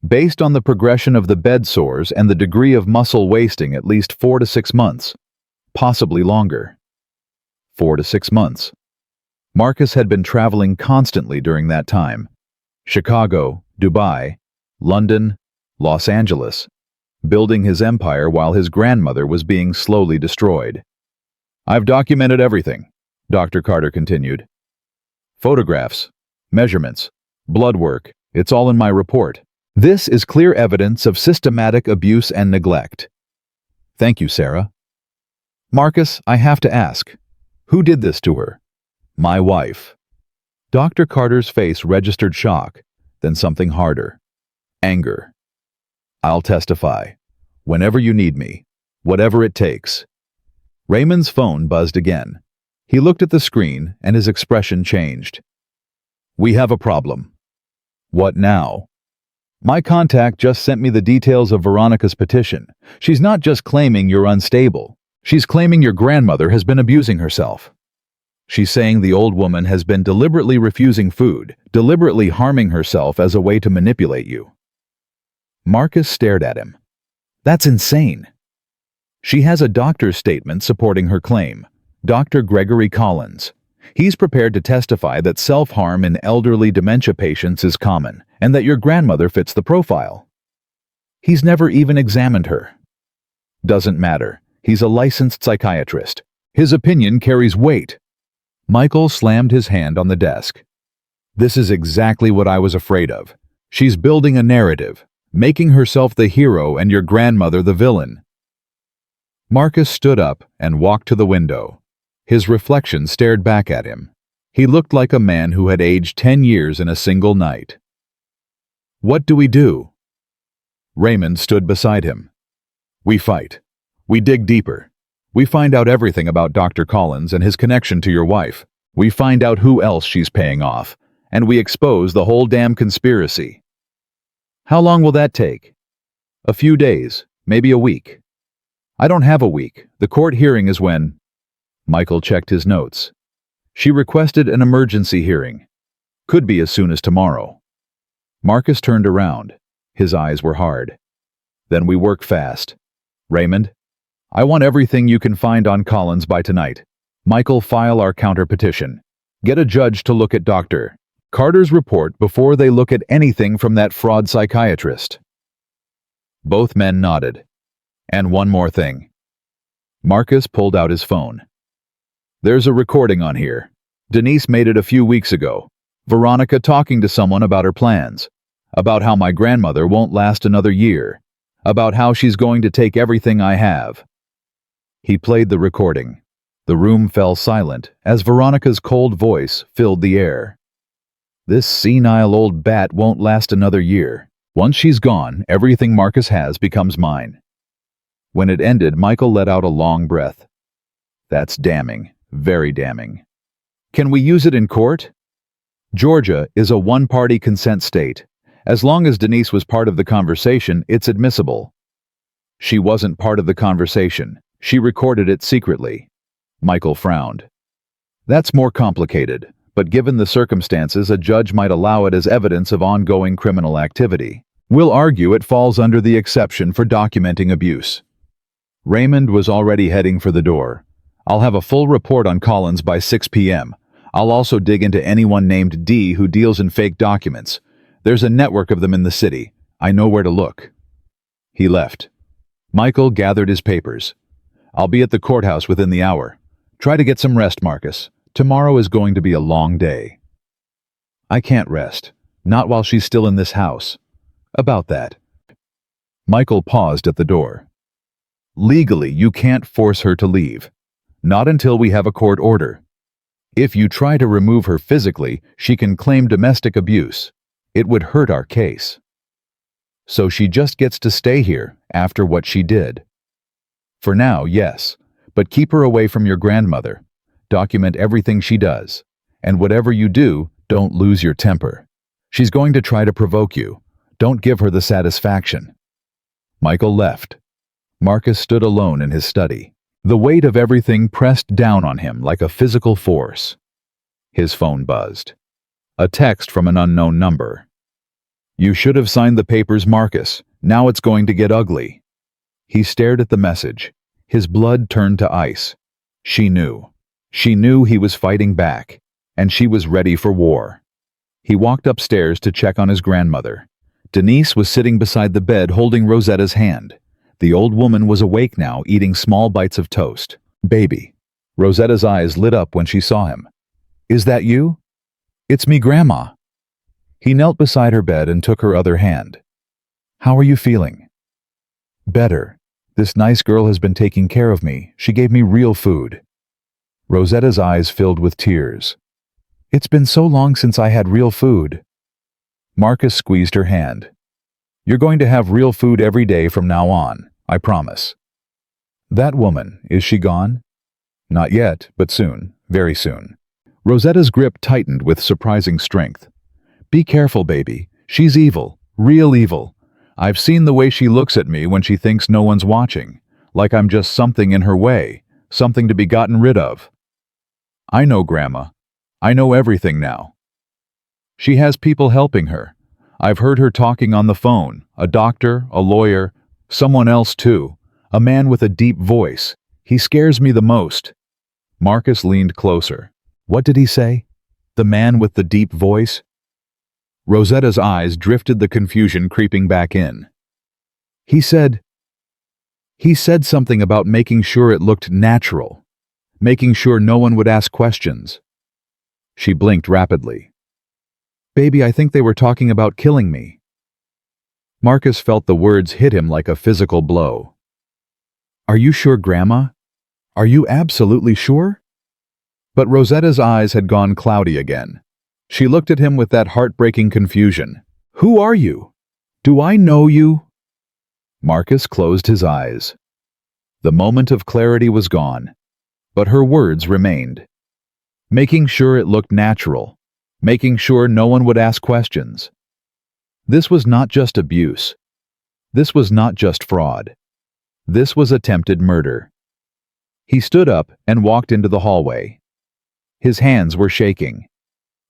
Based on the progression of the bed sores and the degree of muscle wasting, at least 4 to 6 months. Possibly longer. 4 to 6 months. Marcus had been traveling constantly during that time. Chicago, Dubai, London, Los Angeles, building his empire while his grandmother was being slowly destroyed. I've documented everything, Dr. Carter continued. Photographs, measurements, blood work, it's all in my report. This is clear evidence of systematic abuse and neglect. Thank you, Sarah. Marcus, I have to ask, who did this to her? My wife. Dr. Carter's face registered shock, then something harder. Anger. I'll testify. Whenever you need me. Whatever it takes. Raymond's phone buzzed again. He looked at the screen and his expression changed. We have a problem. What now? My contact just sent me the details of Veronica's petition. She's not just claiming you're unstable. She's claiming your grandmother has been abusing herself. She's saying the old woman has been deliberately refusing food, deliberately harming herself as a way to manipulate you. Marcus stared at him. That's insane. She has a doctor's statement supporting her claim, Dr. Gregory Collins. He's prepared to testify that self-harm in elderly dementia patients is common, and that your grandmother fits the profile. He's never even examined her. Doesn't matter. He's a licensed psychiatrist. His opinion carries weight. Michael slammed his hand on the desk. This is exactly what I was afraid of. She's building a narrative, making herself the hero and your grandmother the villain. Marcus stood up and walked to the window. His reflection stared back at him. He looked like a man who had aged 10 years in a single night. What do we do? Raymond stood beside him. We fight. We dig deeper. We find out everything about Dr. Collins and his connection to your wife. We find out who else she's paying off, and we expose the whole damn conspiracy. How long will that take? A few days, maybe a week. I don't have a week. The court hearing is when... Michael checked his notes. She requested an emergency hearing. Could be as soon as tomorrow. Marcus turned around. His eyes were hard. Then we work fast. Raymond, I want everything you can find on Collins by tonight. Michael, file our counter-petition. Get a judge to look at Dr. Carter's report before they look at anything from that fraud psychiatrist. Both men nodded. And one more thing. Marcus pulled out his phone. There's a recording on here. Denise made it a few weeks ago. Veronica talking to someone about her plans. About how my grandmother won't last another year. About how she's going to take everything I have. He played the recording. The room fell silent as Veronica's cold voice filled the air. This senile old bat won't last another year. Once she's gone, everything Marcus has becomes mine. When it ended, Michael let out a long breath. That's damning, very damning. Can we use it in court? Georgia is a one-party consent state. As long as Denise was part of the conversation, it's admissible. She wasn't part of the conversation. She recorded it secretly. Michael frowned. That's more complicated, but given the circumstances, a judge might allow it as evidence of ongoing criminal activity. We'll argue it falls under the exception for documenting abuse. Raymond was already heading for the door. I'll have a full report on Collins by 6 p.m. I'll also dig into anyone named D who deals in fake documents. There's a network of them in the city. I know where to look. He left. Michael gathered his papers. I'll be at the courthouse within the hour. Try to get some rest, Marcus. Tomorrow is going to be a long day. I can't rest. Not while she's still in this house. About that. Michael paused at the door. Legally, you can't force her to leave. Not until we have a court order. If you try to remove her physically, she can claim domestic abuse. It would hurt our case. So she just gets to stay here after what she did. For now, yes, but keep her away from your grandmother. Document everything she does. And whatever you do, don't lose your temper. She's going to try to provoke you. Don't give her the satisfaction. Michael left. Marcus stood alone in his study. The weight of everything pressed down on him like a physical force. His phone buzzed. A text from an unknown number. You should have signed the papers, Marcus. Now it's going to get ugly. He stared at the message. His blood turned to ice. She knew. She knew he was fighting back, and she was ready for war. He walked upstairs to check on his grandmother. Denise was sitting beside the bed holding Rosetta's hand. The old woman was awake now, eating small bites of toast. Baby. Rosetta's eyes lit up when she saw him. Is that you? It's me, Grandma. He knelt beside her bed and took her other hand. How are you feeling? Better. This nice girl has been taking care of me. She gave me real food. Rosetta's eyes filled with tears. It's been so long since I had real food. Marcus squeezed her hand. You're going to have real food every day from now on, I promise. That woman, is she gone? Not yet, but soon, very soon. Rosetta's grip tightened with surprising strength. Be careful, baby. She's evil, real evil. I've seen the way she looks at me when she thinks no one's watching, like I'm just something in her way, something to be gotten rid of. I know, Grandma. I know everything now. She has people helping her. I've heard her talking on the phone, a doctor, a lawyer, someone else too, a man with a deep voice. He scares me the most. Marcus leaned closer. What did he say? The man with the deep voice? Rosetta's eyes drifted, the confusion creeping back in. He said something about making sure it looked natural, making sure no one would ask questions. She blinked rapidly. Baby, I think they were talking about killing me. Marcus felt the words hit him like a physical blow. Are you sure, Grandma? Are you absolutely sure? But Rosetta's eyes had gone cloudy again. She looked at him with that heartbreaking confusion. Who are you? Do I know you? Marcus closed his eyes. The moment of clarity was gone, but her words remained. Making sure it looked natural, making sure no one would ask questions. This was not just abuse. This was not just fraud. This was attempted murder. He stood up and walked into the hallway. His hands were shaking.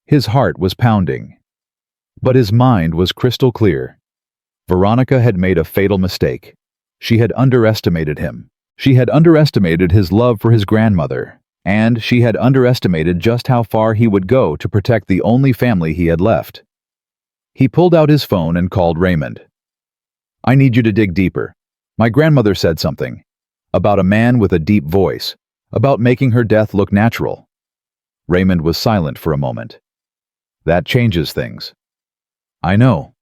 His heart was pounding. But his mind was crystal clear. Veronica had made a fatal mistake. She had underestimated him. She had underestimated his love for his grandmother, and she had underestimated just how far he would go to protect the only family he had left. He pulled out his phone and called Raymond. I need you to dig deeper. My grandmother said something. About a man with a deep voice. About making her death look natural. Raymond was silent for a moment. That changes things. I know.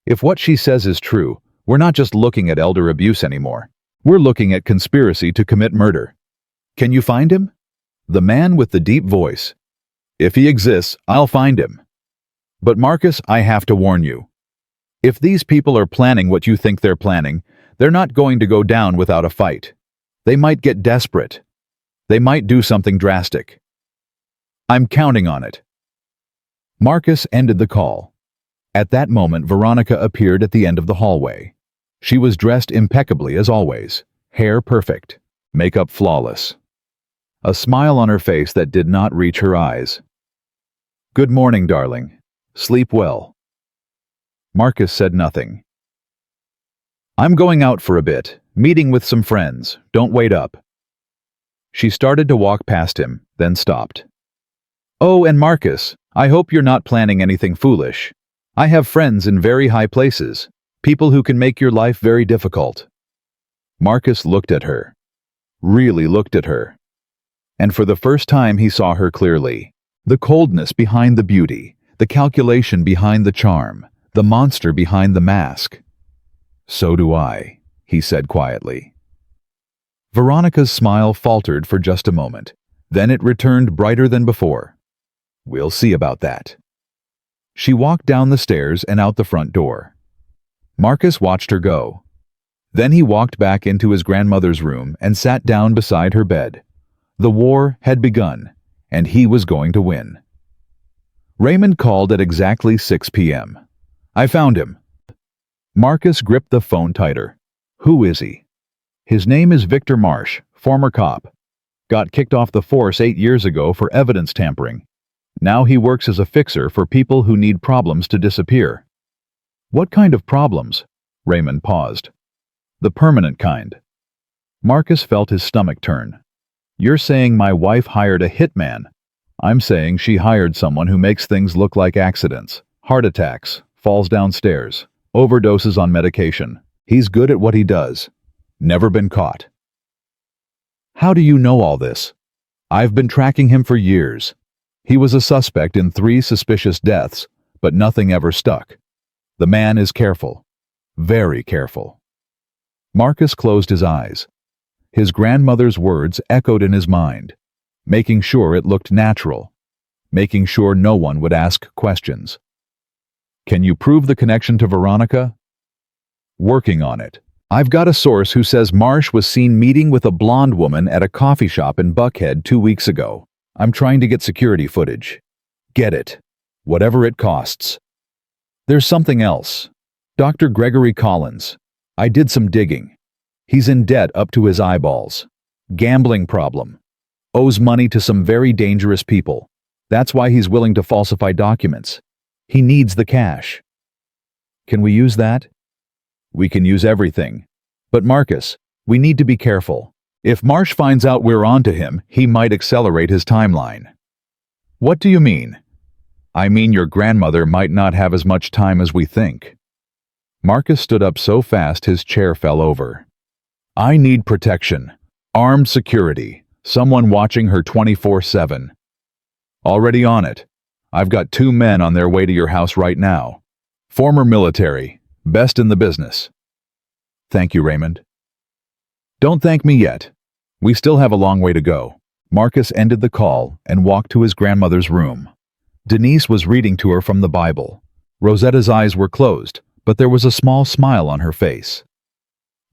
If what she says is true, we're not just looking at elder abuse anymore. We're looking at conspiracy to commit murder. Can you find him? The man with the deep voice. If he exists, I'll find him. But Marcus, I have to warn you. If these people are planning what you think they're planning, they're not going to go down without a fight. They might get desperate. They might do something drastic. I'm counting on it. Marcus ended the call. At that moment, Veronica appeared at the end of the hallway. She was dressed impeccably as always, hair perfect, makeup flawless. A smile on her face that did not reach her eyes. "Good morning, darling. Sleep well." Marcus said nothing. "I'm going out for a bit, meeting with some friends. Don't wait up." She started to walk past him, then stopped. "Oh, and Marcus, I hope you're not planning anything foolish. I have friends in very high places, people who can make your life very difficult." Marcus looked at her. Really looked at her. And for the first time he saw her clearly. The coldness behind the beauty, the calculation behind the charm, the monster behind the mask. "So do I," he said quietly. Veronica's smile faltered for just a moment. Then it returned brighter than before. "We'll see about that." She walked down the stairs and out the front door. Marcus watched her go. Then he walked back into his grandmother's room and sat down beside her bed. The war had begun, and he was going to win. Raymond called at exactly 6 p.m. "I found him." Marcus gripped the phone tighter. "Who is he?" "His name is Victor Marsh, former cop. Got kicked off the force 8 years ago for evidence tampering. Now he works as a fixer for people who need problems to disappear." "What kind of problems?" Raymond paused. "The permanent kind." Marcus felt his stomach turn. "You're saying my wife hired a hitman. I'm saying she hired someone who makes things look like accidents, heart attacks, falls downstairs, overdoses on medication. He's good at what he does. Never been caught." "How do you know all this?" "I've been tracking him for years. He was a suspect in 3 suspicious deaths, but nothing ever stuck. The man is careful. Very careful." Marcus closed his eyes. His grandmother's words echoed in his mind, making sure it looked natural, making sure no one would ask questions. "Can you prove the connection to Veronica?" "Working on it. I've got a source who says Marsh was seen meeting with a blonde woman at a coffee shop in Buckhead 2 weeks ago. I'm trying to get security footage. Get it. Whatever it costs." "There's something else. Dr. Gregory Collins. I did some digging. He's in debt up to his eyeballs. Gambling problem. Owes money to some very dangerous people. That's why he's willing to falsify documents. He needs the cash." "Can we use that?" "We can use everything. But Marcus, we need to be careful. If Marsh finds out we're onto him, he might accelerate his timeline." "What do you mean?" "I mean your grandmother might not have as much time as we think." Marcus stood up so fast his chair fell over. "I need protection. Armed security. Someone watching her 24/7. "Already on it. I've got 2 men on their way to your house right now. Former military. Best in the business." "Thank you, Raymond." "Don't thank me yet. We still have a long way to go." Marcus ended the call and walked to his grandmother's room. Denise was reading to her from the Bible. Rosetta's eyes were closed, but there was a small smile on her face.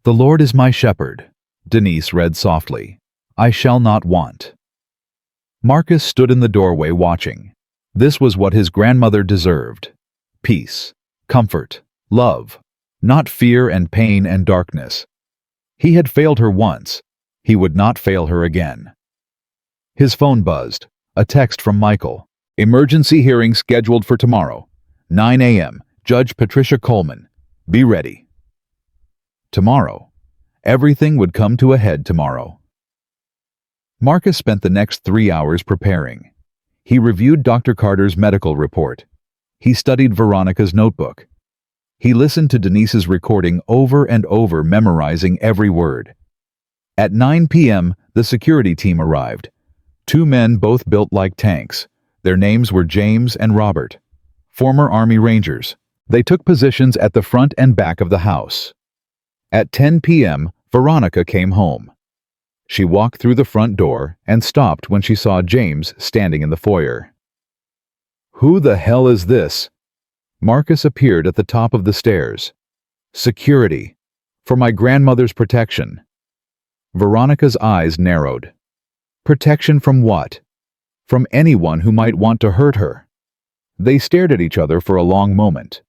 "The Lord is my shepherd," Denise read softly. "I shall not want." Marcus stood in the doorway watching. This was what his grandmother deserved. Peace, comfort, love, not fear and pain and darkness. He had failed her once. He would not fail her again. His phone buzzed. A text from Michael. "Emergency hearing scheduled for tomorrow. 9 a.m. Judge Patricia Coleman. Be ready." Tomorrow. Everything would come to a head tomorrow. Marcus spent the next 3 hours preparing. He reviewed Dr. Carter's medical report. He studied Veronica's notebook. He listened to Denise's recording over and over, memorizing every word. At 9 p.m., the security team arrived. 2 men both built like tanks. Their names were James and Robert. Former Army Rangers. They took positions at the front and back of the house. At 10 p.m., Veronica came home. She walked through the front door and stopped when she saw James standing in the foyer. "Who the hell is this?" Marcus appeared at the top of the stairs. "Security. For my grandmother's protection." Veronica's eyes narrowed. Protection from what? From anyone who might want to hurt her. They stared at each other for a long moment.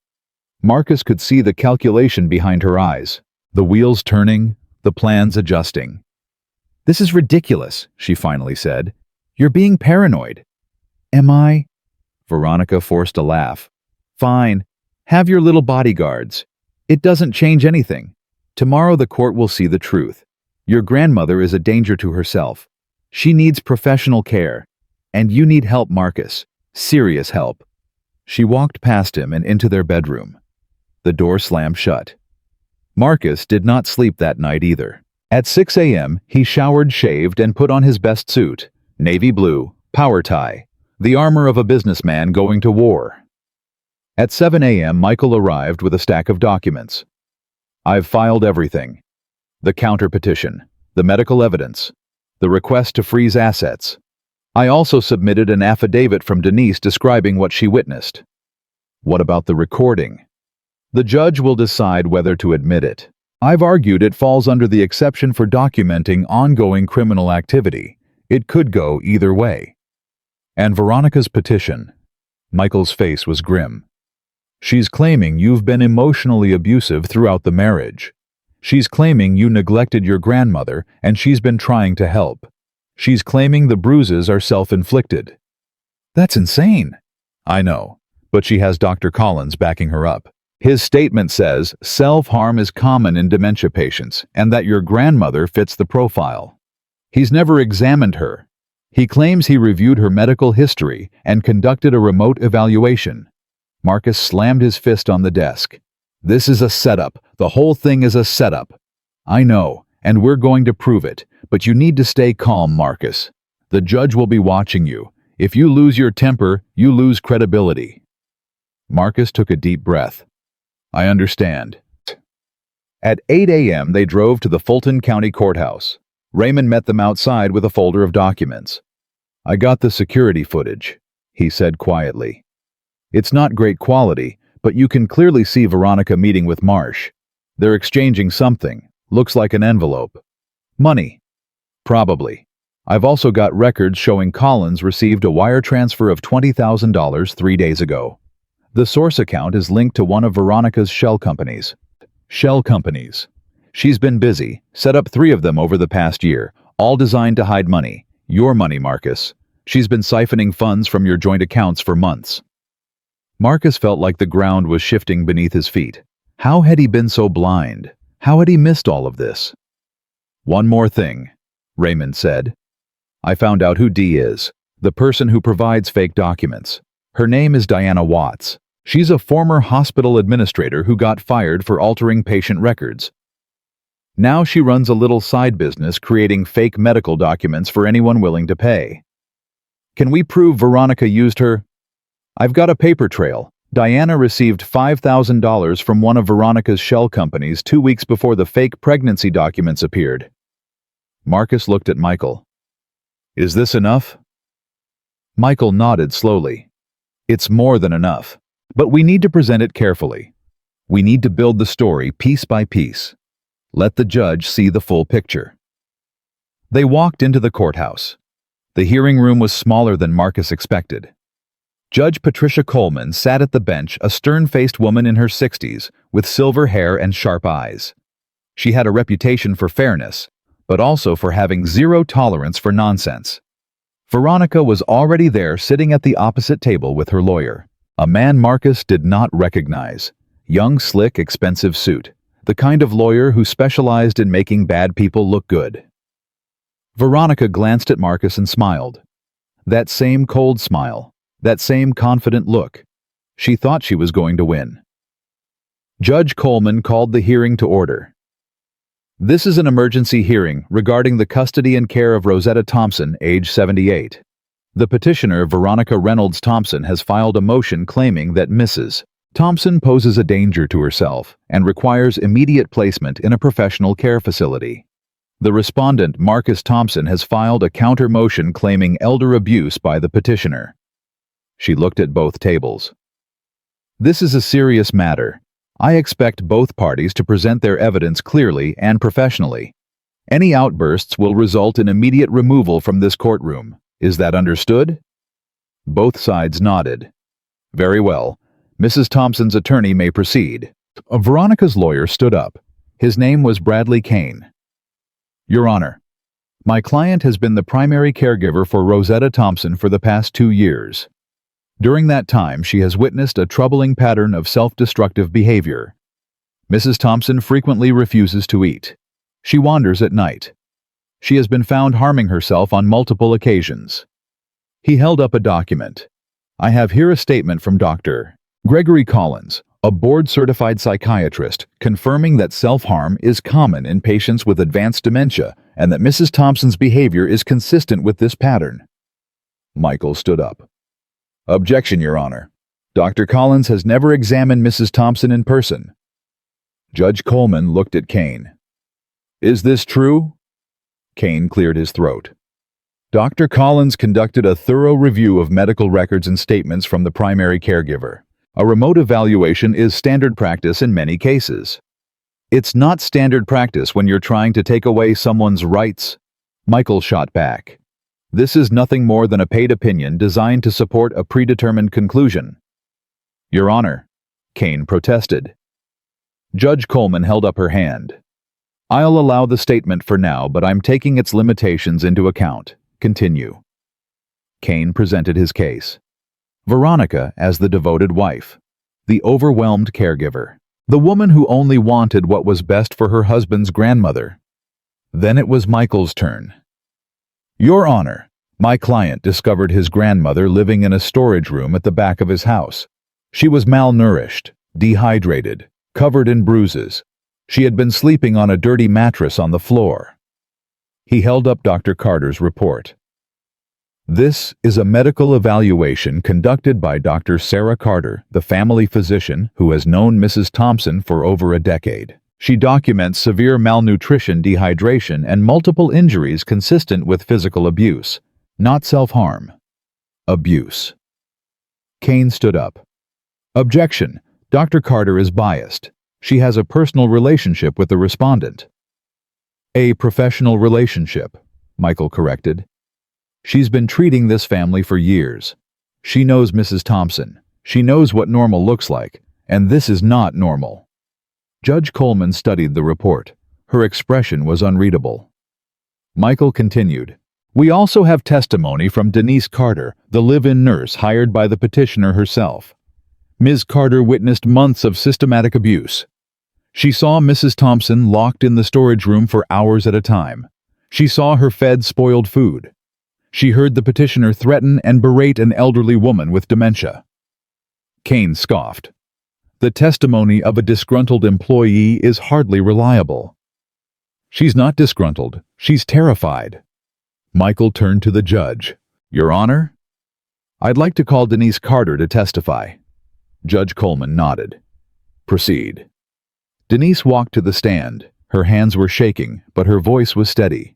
Marcus could see the calculation behind her eyes, the wheels turning, the plans adjusting. "This is ridiculous," she finally said. "You're being paranoid." "Am I?" Veronica forced a laugh. "Fine. Have your little bodyguards. It doesn't change anything. Tomorrow the court will see the truth. Your grandmother is a danger to herself. She needs professional care. And you need help, Marcus. Serious help." She walked past him and into their bedroom. The door slammed shut. Marcus did not sleep that night either. At 6 a.m., he showered, shaved, and put on his best suit, navy blue, power tie, the armor of a businessman going to war. At 7 a.m., Michael arrived with a stack of documents. "I've filed everything. The counter petition, the medical evidence, the request to freeze assets. I also submitted an affidavit from Denise describing what she witnessed." "What about the recording?" "The judge will decide whether to admit it. I've argued it falls under the exception for documenting ongoing criminal activity. It could go either way." "And Veronica's petition?" Michael's face was grim. "She's claiming you've been emotionally abusive throughout the marriage. She's claiming you neglected your grandmother and she's been trying to help. She's claiming the bruises are self-inflicted." "That's insane." "I know, but she has Dr. Collins backing her up. His statement says self-harm is common in dementia patients and that your grandmother fits the profile. He's never examined her. He claims he reviewed her medical history and conducted a remote evaluation." Marcus slammed his fist on the desk. "This is a setup. The whole thing is a setup." "I know, and we're going to prove it, but you need to stay calm, Marcus. The judge will be watching you. If you lose your temper, you lose credibility." Marcus took a deep breath. "I understand." At 8 a.m., they drove to the Fulton County Courthouse. Raymond met them outside with a folder of documents. "I got the security footage," he said quietly. "It's not great quality, but you can clearly see Veronica meeting with Marsh. They're exchanging something. Looks like an envelope. Money. Probably. I've also got records showing Collins received a wire transfer of $20,000 3 days ago. The source account is linked to one of Veronica's shell companies." "Shell companies." "She's been busy, set up 3 of them over the past year, all designed to hide money. Your money, Marcus. She's been siphoning funds from your joint accounts for months." Marcus felt like the ground was shifting beneath his feet. How had he been so blind? How had he missed all of this? "One more thing," Raymond said. "I found out who Dee is, the person who provides fake documents. Her name is Diana Watts. She's a former hospital administrator who got fired for altering patient records. Now she runs a little side business creating fake medical documents for anyone willing to pay. Can we prove Veronica used her? I've got a paper trail. Diana received $5,000 from one of Veronica's shell companies 2 weeks before the fake pregnancy documents appeared." Marcus looked at Michael. "Is this enough?" Michael nodded slowly. "It's more than enough. But we need to present it carefully. We need to build the story piece by piece. Let the judge see the full picture." They walked into the courthouse. The hearing room was smaller than Marcus expected. Judge Patricia Coleman sat at the bench, a stern-faced woman in her 60s, with silver hair and sharp eyes. She had a reputation for fairness, but also for having zero tolerance for nonsense. Veronica was already there sitting at the opposite table with her lawyer. A man Marcus did not recognize. Young, slick, expensive suit. The kind of lawyer who specialized in making bad people look good. Veronica glanced at Marcus and smiled. That same cold smile. That same confident look. She thought she was going to win. Judge Coleman called the hearing to order. "This is an emergency hearing regarding the custody and care of Rosetta Thompson, age 78. The petitioner, Veronica Reynolds Thompson, has filed a motion claiming that Mrs. Thompson poses a danger to herself and requires immediate placement in a professional care facility. The respondent, Marcus Thompson, has filed a counter motion claiming elder abuse by the petitioner." She looked at both tables. "This is a serious matter. I expect both parties to present their evidence clearly and professionally. Any outbursts will result in immediate removal from this courtroom. Is that understood?" Both sides nodded. "Very well. Mrs. Thompson's attorney may proceed. Veronica's lawyer stood up. His name was Bradley Kane. Your Honor, my client has been the primary caregiver for Rosetta Thompson for the past 2 years. During that time, she has witnessed a troubling pattern of self-destructive behavior. Mrs. Thompson frequently refuses to eat. She wanders at night. She has been found harming herself on multiple occasions. He held up a document. I have here a statement from Dr. Gregory Collins, a board-certified psychiatrist, confirming that self-harm is common in patients with advanced dementia and that Mrs. Thompson's behavior is consistent with this pattern. Michael stood up. Objection, Your Honor. Dr. Collins has never examined Mrs. Thompson in person. Judge Coleman looked at Kane. Is this true? Kane cleared his throat. Dr. Collins conducted a thorough review of medical records and statements from the primary caregiver. A remote evaluation is standard practice in many cases. It's not standard practice when you're trying to take away someone's rights. Michael shot back. This is nothing more than a paid opinion designed to support a predetermined conclusion. Your Honor, Kane protested. Judge Coleman held up her hand. I'll allow the statement for now, but I'm taking its limitations into account. Continue. Kane presented his case. Veronica as the devoted wife, the overwhelmed caregiver, the woman who only wanted what was best for her husband's grandmother. Then it was Michael's turn. Your Honor, my client discovered his grandmother living in a storage room at the back of his house. She was malnourished, dehydrated, covered in bruises. She had been sleeping on a dirty mattress on the floor. He held up Dr. Carter's report. This is a medical evaluation conducted by Dr. Sarah Carter, the family physician who has known Mrs. Thompson for over a decade. She documents severe malnutrition, dehydration, and multiple injuries consistent with physical abuse, not self-harm. Abuse. Kane stood up. Objection. Dr. Carter is biased. She has a personal relationship with the respondent. A professional relationship, Michael corrected. She's been treating this family for years. She knows Mrs. Thompson. She knows what normal looks like, and this is not normal. Judge Coleman studied the report. Her expression was unreadable. Michael continued. We also have testimony from Denise Carter, the live-in nurse hired by the petitioner herself. Ms. Carter witnessed months of systematic abuse. She saw Mrs. Thompson locked in the storage room for hours at a time. She saw her fed spoiled food. She heard the petitioner threaten and berate an elderly woman with dementia. Kane scoffed. The testimony of a disgruntled employee is hardly reliable. She's not disgruntled. She's terrified. Michael turned to the judge. Your Honor? I'd like to call Denise Carter to testify. Judge Coleman nodded. Proceed. Denise walked to the stand. Her hands were shaking, but her voice was steady.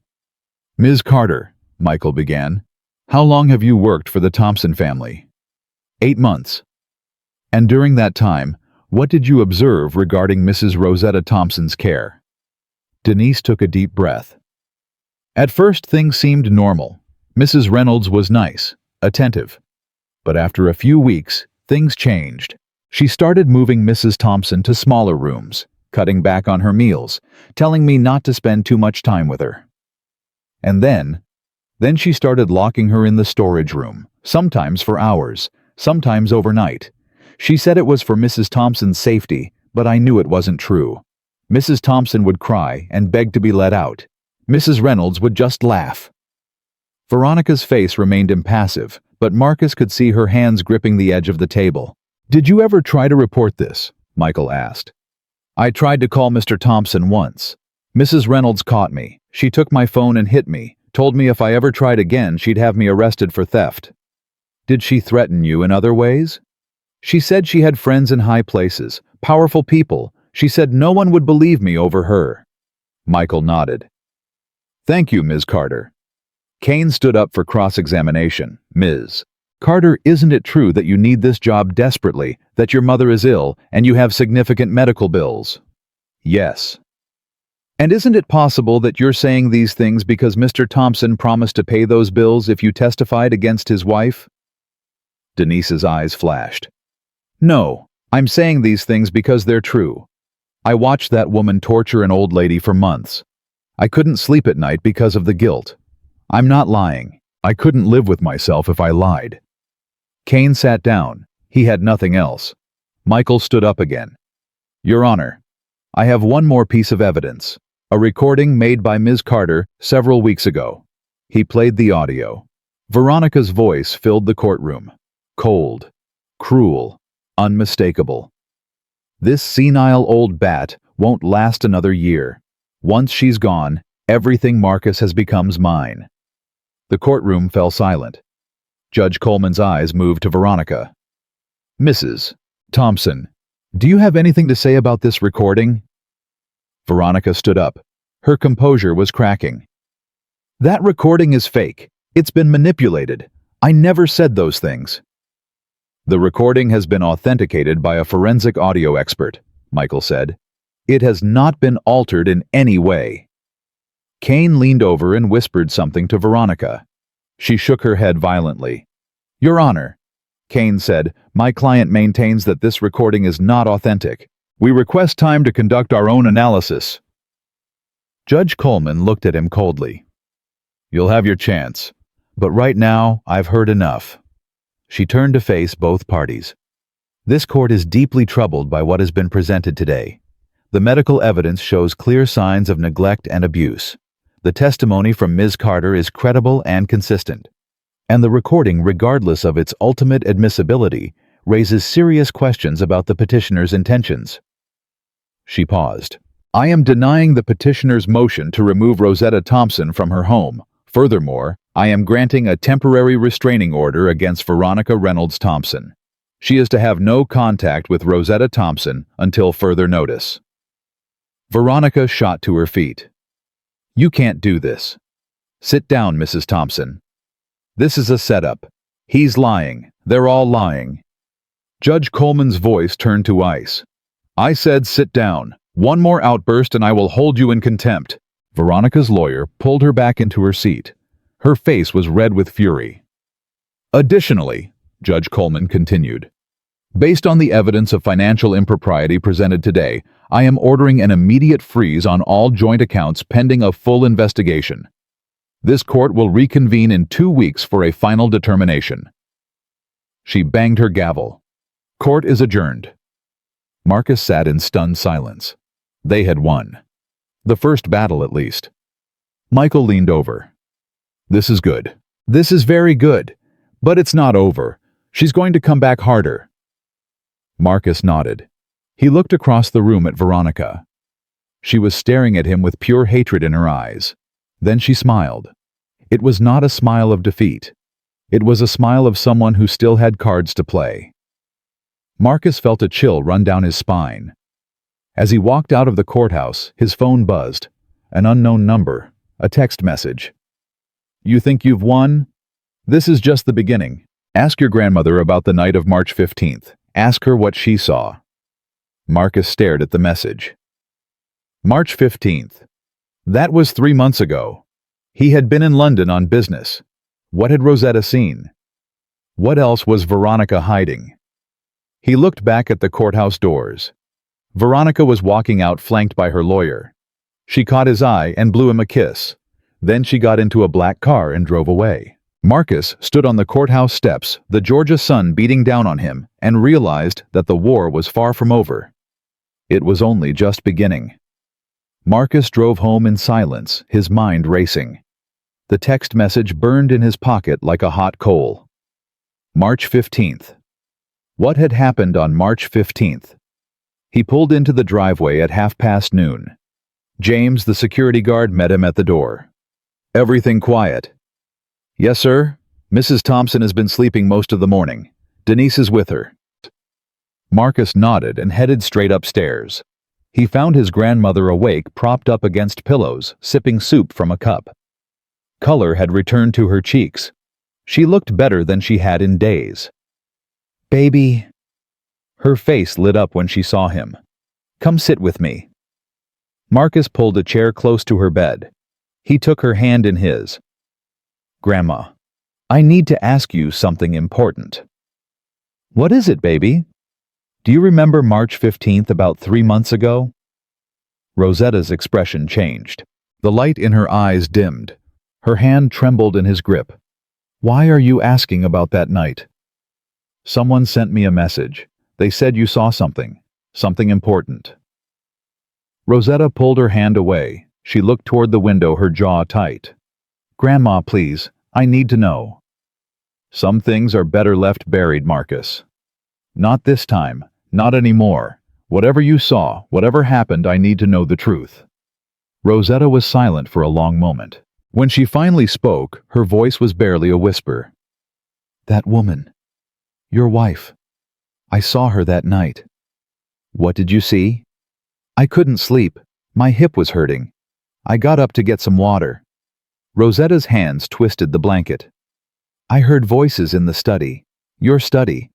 Ms. Carter, Michael began, how long have you worked for the Thompson family? 8 months. And during that time, what did you observe regarding Mrs. Rosetta Thompson's care? Denise took a deep breath. At first, things seemed normal. Mrs. Reynolds was nice, attentive. But after a few weeks, things changed. She started moving Mrs. Thompson to smaller rooms, cutting back on her meals, telling me not to spend too much time with her. And then she started locking her in the storage room, sometimes for hours, sometimes overnight. She said it was for Mrs. Thompson's safety, but I knew it wasn't true. Mrs. Thompson would cry and beg to be let out. Mrs. Reynolds would just laugh. Veronica's face remained impassive, but Marcus could see her hands gripping the edge of the table. Did you ever try to report this? Michael asked. I tried to call Mr. Thompson once. Mrs. Reynolds caught me. She took my phone and hit me, told me if I ever tried again she'd have me arrested for theft. Did she threaten you in other ways? She said she had friends in high places, powerful people. She said no one would believe me over her. Michael nodded. Thank you, Ms. Carter. Kane stood up for cross-examination. Ms. Carter, isn't it true that you need this job desperately, that your mother is ill, and you have significant medical bills? Yes. And isn't it possible that you're saying these things because Mr. Thompson promised to pay those bills if you testified against his wife? Denise's eyes flashed. No, I'm saying these things because they're true. I watched that woman torture an old lady for months. I couldn't sleep at night because of the guilt. I'm not lying. I couldn't live with myself if I lied. Kane sat down. He had nothing else. Michael stood up again. Your Honor, I have one more piece of evidence. A recording made by Ms. Carter several weeks ago. He played the audio. Veronica's voice filled the courtroom. Cold, cruel, unmistakable. This senile old bat won't last another year. Once she's gone, everything Marcus has becomes mine. The courtroom fell silent. Judge Coleman's eyes moved to Veronica. Mrs. Thompson, do you have anything to say about this recording? Veronica stood up. Her composure was cracking. That recording is fake. It's been manipulated. I never said those things. The recording has been authenticated by a forensic audio expert, Michael said. It has not been altered in any way. Kane leaned over and whispered something to Veronica. She shook her head violently. Your Honor, Kane said, my client maintains that this recording is not authentic. We request time to conduct our own analysis. Judge Coleman looked at him coldly. You'll have your chance, but right now I've heard enough. She turned to face both parties. This court is deeply troubled by what has been presented today. The medical evidence shows clear signs of neglect and abuse. The testimony from Ms. Carter is credible and consistent. And the recording, regardless of its ultimate admissibility, raises serious questions about the petitioner's intentions. She paused. I am denying the petitioner's motion to remove Rosetta Thompson from her home. Furthermore, I am granting a temporary restraining order against Veronica Reynolds Thompson. She is to have no contact with Rosetta Thompson until further notice. Veronica shot to her feet. You can't do this. Sit down, Mrs. Thompson. This is a setup. He's lying. They're all lying. Judge Coleman's voice turned to ice. I said sit down. One more outburst and I will hold you in contempt. Veronica's lawyer pulled her back into her seat. Her face was red with fury. Additionally, Judge Coleman continued, based on the evidence of financial impropriety presented today, I am ordering an immediate freeze on all joint accounts pending a full investigation. This court will reconvene in 2 weeks for a final determination. She banged her gavel. Court is adjourned. Marcus sat in stunned silence. They had won. The first battle, at least. Michael leaned over. This is good. This is very good. But it's not over. She's going to come back harder. Marcus nodded. He looked across the room at Veronica. She was staring at him with pure hatred in her eyes. Then she smiled. It was not a smile of defeat. It was a smile of someone who still had cards to play. Marcus felt a chill run down his spine. As he walked out of the courthouse, his phone buzzed. An unknown number, a text message. You think you've won? This is just the beginning. Ask your grandmother about the night of March 15th. Ask her what she saw. Marcus stared at the message. March 15th. That was 3 months ago. He had been in London on business. What had Rosetta seen? What else was Veronica hiding? He looked back at the courthouse doors. Veronica was walking out flanked by her lawyer. She caught his eye and blew him a kiss. Then she got into a black car and drove away. Marcus stood on the courthouse steps, the Georgia sun beating down on him, and realized that the war was far from over. It was only just beginning. Marcus drove home in silence, his mind racing. The text message burned in his pocket like a hot coal. March 15th. What had happened on March 15th? He pulled into the driveway at noon. James, the security guard, met him at the door. Everything quiet. Yes, sir. Mrs. Thompson has been sleeping most of the morning. Denise is with her. Marcus nodded and headed straight upstairs. He found his grandmother awake, propped up against pillows, sipping soup from a cup. Color had returned to her cheeks. She looked better than she had in days. Baby. Her face lit up when she saw him. Come sit with me. Marcus pulled a chair close to her bed. He took her hand in his. Grandma, I need to ask you something important. What is it, baby? Do you remember March 15th about 3 months ago? Rosetta's expression changed. The light in her eyes dimmed. Her hand trembled in his grip. Why are you asking about that night? Someone sent me a message. They said you saw something. Something important. Rosetta pulled her hand away. She looked toward the window, her jaw tight. Grandma, please, I need to know. Some things are better left buried, Marcus. Not this time. Not anymore. Whatever you saw, whatever happened, I need to know the truth. Rosetta was silent for a long moment. When she finally spoke, her voice was barely a whisper. That woman. Your wife. I saw her that night. What did you see? I couldn't sleep. My hip was hurting. I got up to get some water. Rosetta's hands twisted the blanket. I heard voices in the study. Your study.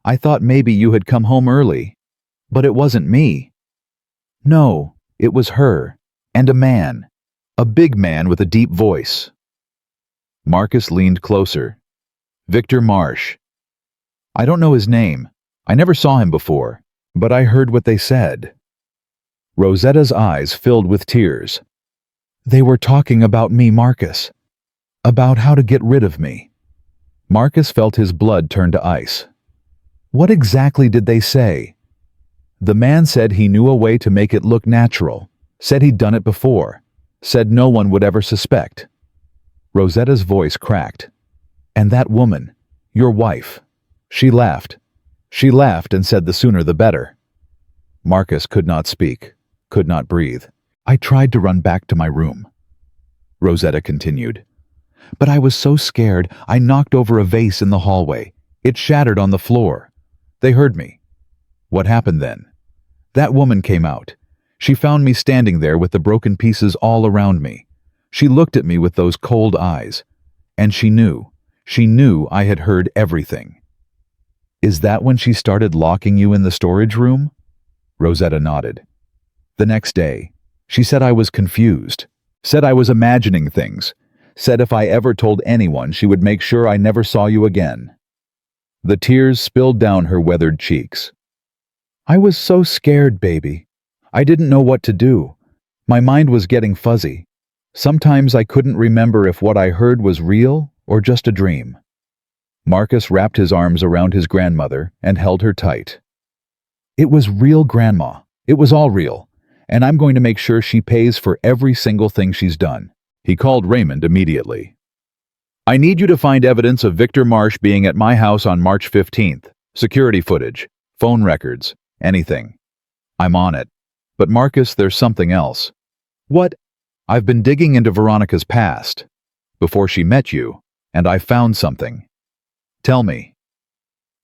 I thought maybe you had come home early. But it wasn't me. No, it was her. And a man. A big man with a deep voice. Marcus leaned closer. Victor Marsh. I don't know his name. I never saw him before. But I heard what they said. Rosetta's eyes filled with tears. They were talking about me, Marcus. About how to get rid of me. Marcus felt his blood turn to ice. What exactly did they say? The man said he knew a way to make it look natural. Said he'd done it before. Said no one would ever suspect. Rosetta's voice cracked. And that woman, your wife, she laughed. She laughed and said the sooner the better. Marcus could not speak, could not breathe. I tried to run back to my room. Rosetta continued. But I was so scared I knocked over a vase in the hallway. It shattered on the floor. They heard me. What happened then? That woman came out. She found me standing there with the broken pieces all around me. She looked at me with those cold eyes. And she knew I had heard everything. Is that when she started locking you in the storage room? Rosetta nodded. The next day, she said I was confused. Said I was imagining things. Said if I ever told anyone, she would make sure I never saw you again. The tears spilled down her weathered cheeks. I was so scared, baby. I didn't know what to do. My mind was getting fuzzy. Sometimes I couldn't remember if what I heard was real or just a dream. Marcus wrapped his arms around his grandmother and held her tight. It was real, Grandma. It was all real. And I'm going to make sure she pays for every single thing she's done. He called Raymond immediately. I need you to find evidence of Victor Marsh being at my house on March 15th. Security footage, phone records, anything. I'm on it. But Marcus, there's something else. What? I've been digging into Veronica's past. Before she met you, and I found something. Tell me.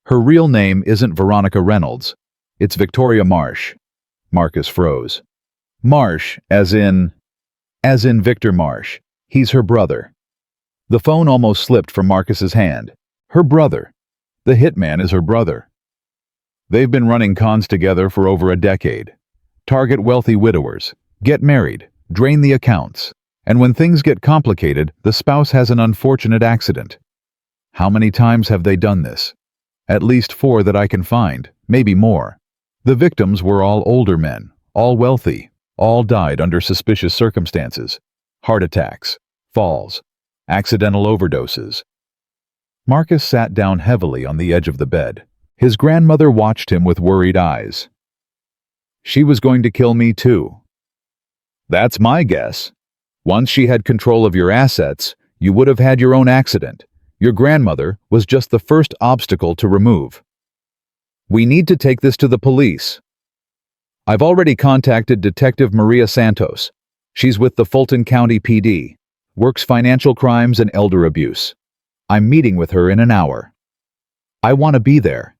Her real name isn't Veronica Reynolds. It's Victoria Marsh. Marcus froze. Marsh, as in Victor Marsh. He's her brother. The phone almost slipped from Marcus's hand. Her brother. The hitman is her brother. They've been running cons together for over a decade. Target wealthy widowers. Get married. Drain the accounts. And when things get complicated, the spouse has an unfortunate accident. How many times have they done this? At least 4 that I can find, maybe more. The victims were all older men, all wealthy, all died under suspicious circumstances. Heart attacks, falls, accidental overdoses. Marcus sat down heavily on the edge of the bed. His grandmother watched him with worried eyes. She was going to kill me too. That's my guess. Once she had control of your assets, you would have had your own accident. Your grandmother was just the first obstacle to remove. We need to take this to the police. I've already contacted Detective Maria Santos. She's with the Fulton County PD, works financial crimes and elder abuse. I'm meeting with her in an hour. I want to be there.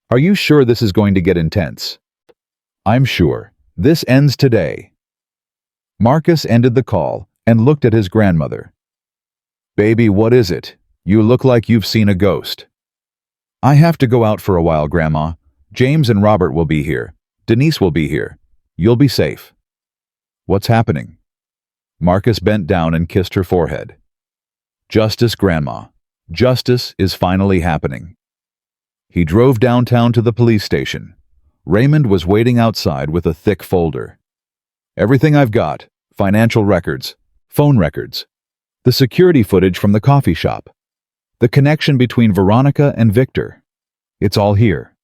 Are you sure this is going to get intense? I'm sure. This ends today. Marcus ended the call and looked at his grandmother. Baby, what is it? You look like you've seen a ghost. I have to go out for a while, Grandma. James and Robert will be here. Denise will be here. You'll be safe. What's happening? Marcus bent down and kissed her forehead. Justice, Grandma. Justice is finally happening. He drove downtown to the police station. Raymond was waiting outside with a thick folder. Everything I've got, financial records, phone records, the security footage from the coffee shop, the connection between Veronica and Victor. It's all here.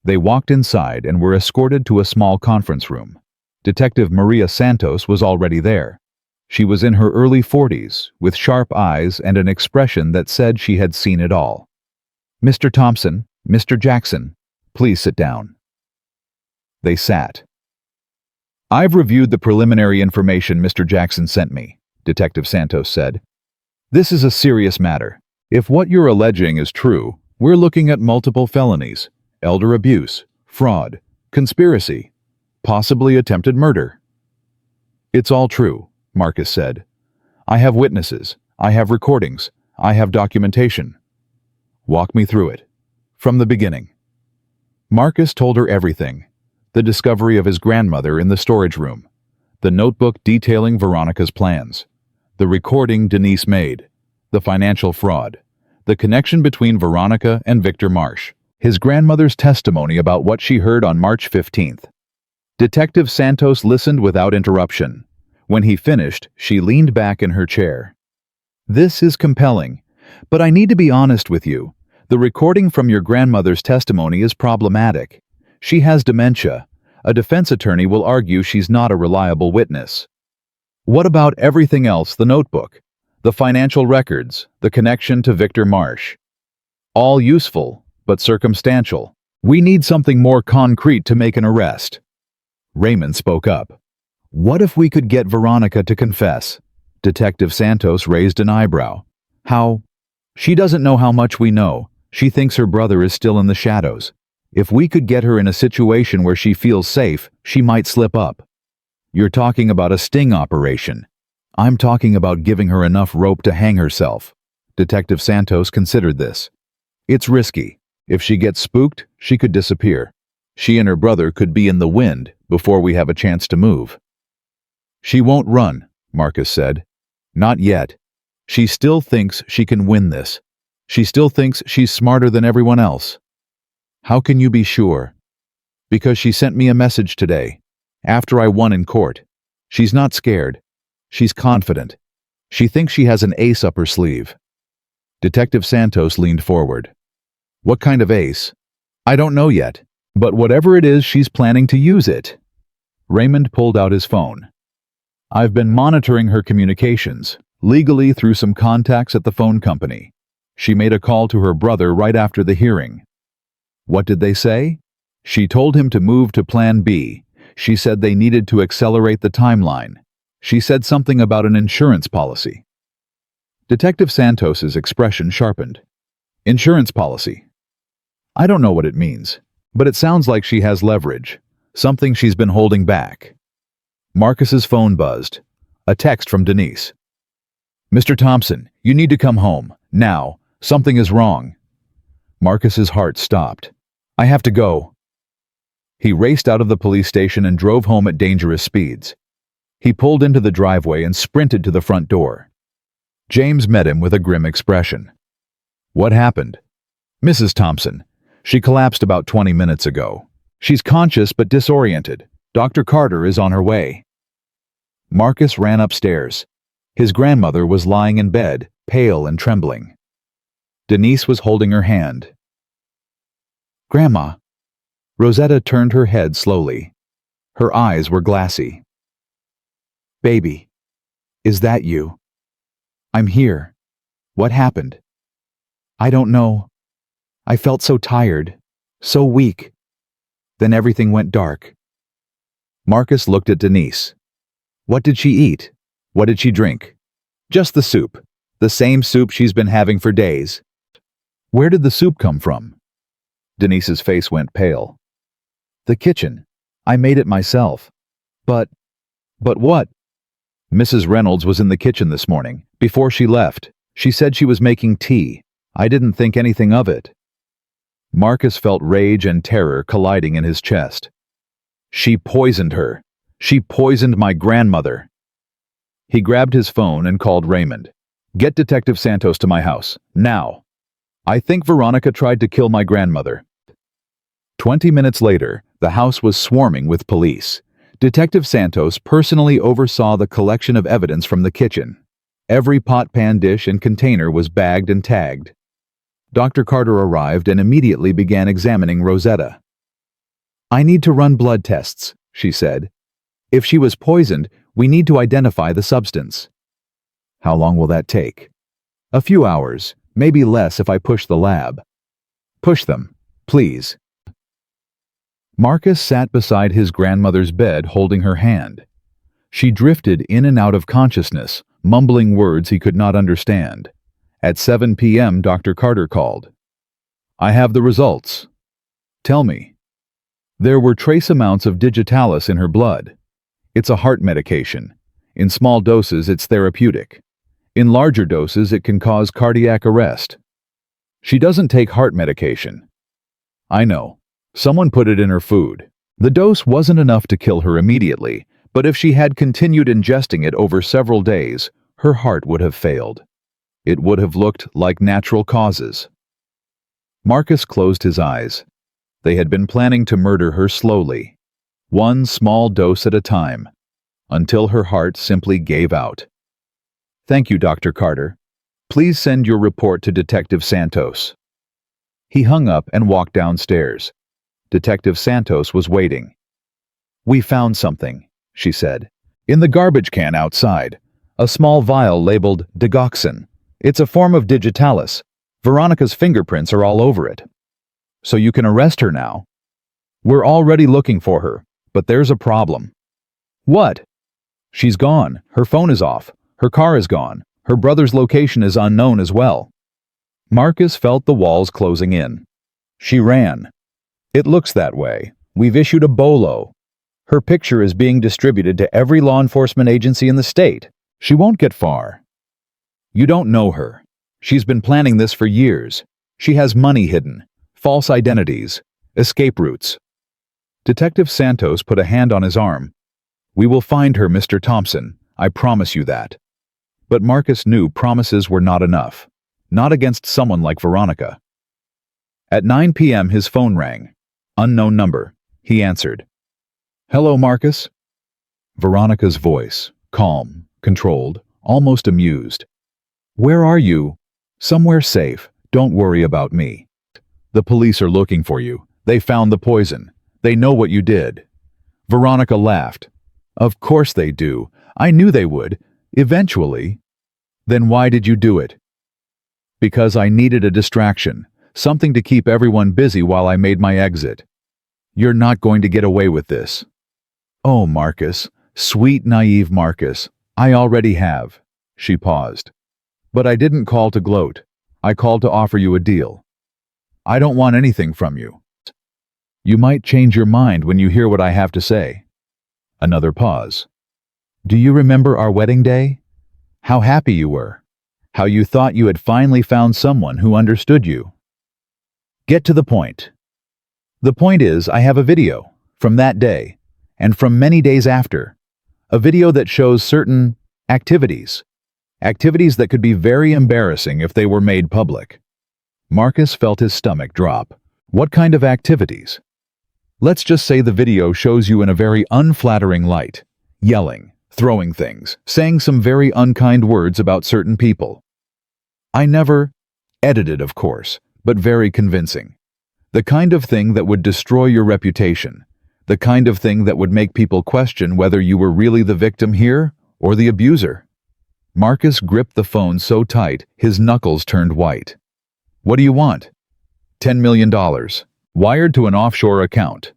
They walked inside and were escorted to a small conference room. Detective Maria Santos was already there. She was in her early 40s, with sharp eyes and an expression that said she had seen it all. "Mr. Thompson, Mr. Jackson, please sit down." They sat. "I've reviewed the preliminary information Mr. Jackson sent me," Detective Santos said. "This is a serious matter. If what you're alleging is true, we're looking at multiple felonies, elder abuse, fraud, conspiracy, possibly attempted murder." "It's all true," Marcus said. "I have witnesses, I have recordings, I have documentation." "Walk me through it. From the beginning." Marcus told her everything. The discovery of his grandmother in the storage room, the notebook detailing Veronica's plans, the recording Denise made, the financial fraud, the connection between Veronica and Victor Marsh, his grandmother's testimony about what she heard on March 15th. Detective Santos listened without interruption. When he finished, she leaned back in her chair. "This is compelling, but I need to be honest with you. The recording from your grandmother's testimony is problematic. She has dementia. A defense attorney will argue she's not a reliable witness." "What about everything else, the notebook, the financial records, the connection to Victor Marsh?" "All useful, but circumstantial. We need something more concrete to make an arrest." Raymond spoke up. "What if we could get Veronica to confess?" Detective Santos raised an eyebrow. "How?" "She doesn't know how much we know. She thinks her brother is still in the shadows. If we could get her in a situation where she feels safe, she might slip up." "You're talking about a sting operation." "I'm talking about giving her enough rope to hang herself." Detective Santos considered this. "It's risky. If she gets spooked, she could disappear. She and her brother could be in the wind before we have a chance to move." "She won't run," Marcus said. "Not yet. She still thinks she can win this. She still thinks she's smarter than everyone else." "How can you be sure?" "Because she sent me a message today, after I won in court. She's not scared. She's confident. She thinks she has an ace up her sleeve." Detective Santos leaned forward. "What kind of ace?" "I don't know yet, but whatever it is, she's planning to use it." Raymond pulled out his phone. "I've been monitoring her communications, legally through some contacts at the phone company. She made a call to her brother right after the hearing." "What did they say?" "She told him to move to Plan B. She said they needed to accelerate the timeline. She said something about an insurance policy." Detective Santos's expression sharpened. "Insurance policy? I don't know what it means, but it sounds like she has leverage, something she's been holding back." Marcus's phone buzzed. A text from Denise. "Mr. Thompson, you need to come home, now. Something is wrong." Marcus's heart stopped. "I have to go." He raced out of the police station and drove home at dangerous speeds. He pulled into the driveway and sprinted to the front door. James met him with a grim expression. "What happened?" "Mrs. Thompson. She collapsed about 20 minutes ago. She's conscious but disoriented. Dr. Carter is on her way." Marcus ran upstairs. His grandmother was lying in bed, pale and trembling. Denise was holding her hand. "Grandma." Rosetta turned her head slowly. Her eyes were glassy. "Baby, is that you?" "I'm here. What happened?" "I don't know. I felt so tired, so weak. Then everything went dark." Marcus looked at Denise. "What did she eat? What did she drink?" "Just the soup. The same soup she's been having for days." "Where did the soup come from?" Denise's face went pale. "The kitchen. I made it myself." But what?" "Mrs. Reynolds was in the kitchen this morning, before she left. She said she was making tea. I didn't think anything of it." Marcus felt rage and terror colliding in his chest. "She poisoned her. She poisoned my grandmother." He grabbed his phone and called Raymond. "Get Detective Santos to my house, now." I think Veronica tried to kill my grandmother. 20 minutes later, the house was swarming with police. Detective Santos personally oversaw the collection of evidence from the kitchen. Every pot, pan, dish, and container was bagged and tagged. Dr. Carter arrived and immediately began examining Rosetta. I need to run blood tests, she said. If she was poisoned, we need to identify the substance. How long will that take? A few hours, maybe less if I push the lab. Push them, please. Marcus sat beside his grandmother's bed holding her hand. She drifted in and out of consciousness, mumbling words he could not understand. At 7 p.m., Dr. Carter called. I have the results. Tell me. There were trace amounts of digitalis in her blood. It's a heart medication. In small doses, it's therapeutic. In larger doses, it can cause cardiac arrest. She doesn't take heart medication. I know. Someone put it in her food. The dose wasn't enough to kill her immediately, but if she had continued ingesting it over several days, her heart would have failed. It would have looked like natural causes. Marcus closed his eyes. They had been planning to murder her slowly, one small dose at a time, until her heart simply gave out. Thank you, Dr. Carter. Please send your report to Detective Santos. He hung up and walked downstairs. Detective Santos was waiting. We found something, she said. In the garbage can outside, a small vial labeled digoxin. It's a form of digitalis. Veronica's fingerprints are all over it. So you can arrest her now. We're already looking for her, but there's a problem. What? She's gone. Her phone is off. Her car is gone. Her brother's location is unknown as well. Marcus felt the walls closing in. She ran. It looks that way. We've issued a BOLO. Her picture is being distributed to every law enforcement agency in the state. She won't get far. You don't know her. She's been planning this for years. She has money hidden, false identities, escape routes. Detective Santos put a hand on his arm. We will find her, Mr. Thompson. I promise you that. But Marcus knew promises were not enough. Not against someone like Veronica. At 9 p.m. his phone rang. Unknown number. He answered. Hello, Marcus. Veronica's voice, calm, controlled, almost amused. Where are you? Somewhere safe. Don't worry about me. The police are looking for you. They found the poison. They know what you did. Veronica laughed. Of course they do. I knew they would. Eventually. Then why did you do it? Because I needed a distraction. Something to keep everyone busy while I made my exit. You're not going to get away with this. Oh, Marcus. Sweet, naive Marcus. I already have. She paused. But I didn't call to gloat. I called to offer you a deal. I don't want anything from you. You might change your mind when you hear what I have to say. Another pause. Do you remember our wedding day? How happy you were. How you thought you had finally found someone who understood you. Get to the point. The point is, I have a video from that day and from many days after. A video that shows certain activities. Activities that could be very embarrassing if they were made public. Marcus felt his stomach drop. What kind of activities? Let's just say the video shows you in a very unflattering light, yelling, throwing things, saying some very unkind words about certain people. I never edited, of course, but very convincing. The kind of thing that would destroy your reputation. The kind of thing that would make people question whether you were really the victim here or the abuser. Marcus gripped the phone so tight, his knuckles turned white. What do you want? $10 million. Wired to an offshore account.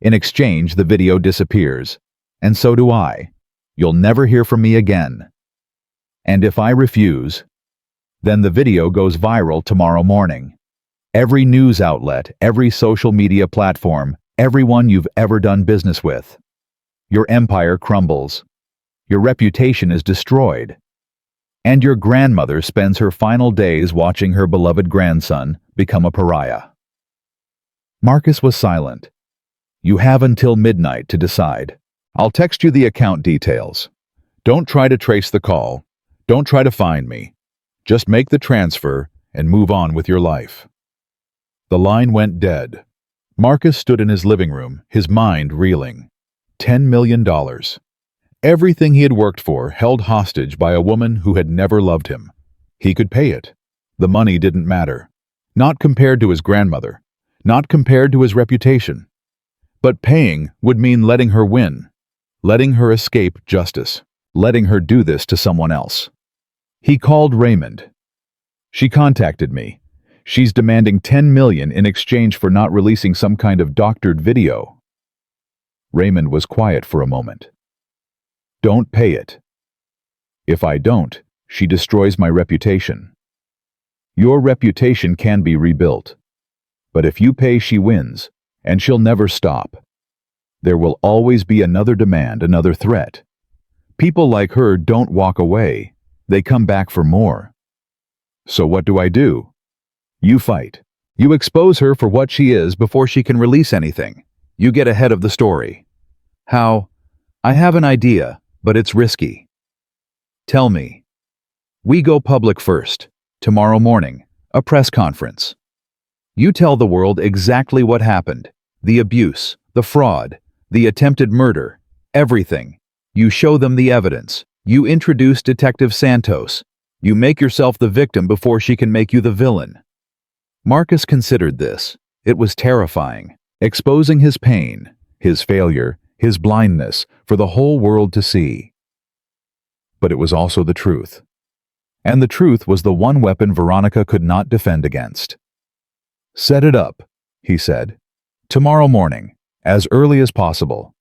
In exchange, the video disappears. And so do I. You'll never hear from me again. And if I refuse, then the video goes viral tomorrow morning. Every news outlet, every social media platform, everyone you've ever done business with. Your empire crumbles. Your reputation is destroyed. And your grandmother spends her final days watching her beloved grandson become a pariah. Marcus was silent. You have until midnight to decide. I'll text you the account details. Don't try to trace the call. Don't try to find me. Just make the transfer and move on with your life." The line went dead. Marcus stood in his living room, his mind reeling. $10 million. Everything he had worked for held hostage by a woman who had never loved him. He could pay it. The money didn't matter. Not compared to his grandmother. Not compared to his reputation. But paying would mean letting her win. Letting her escape justice. Letting her do this to someone else. He called Raymond. "She contacted me. She's demanding $10 million in exchange for not releasing some kind of doctored video." Raymond was quiet for a moment. "Don't pay it. If I don't, she destroys my reputation. Your reputation can be rebuilt. But if you pay, she wins, and she'll never stop. There will always be another demand, another threat. People like her don't walk away. They come back for more. So what do I do? You fight. You expose her for what she is before she can release anything. You get ahead of the story." "How?" "I have an idea, but it's risky." "Tell me." "We go public first. Tomorrow morning. A press conference. You tell the world exactly what happened. The abuse, the fraud, the attempted murder, everything. You show them the evidence. You introduce Detective Santos. You make yourself the victim before she can make you the villain." Marcus considered this. It was terrifying, exposing his pain, his failure, his blindness for the whole world to see. But it was also the truth. And the truth was the one weapon Veronica could not defend against. "Set it up," he said. "Tomorrow morning, as early as possible.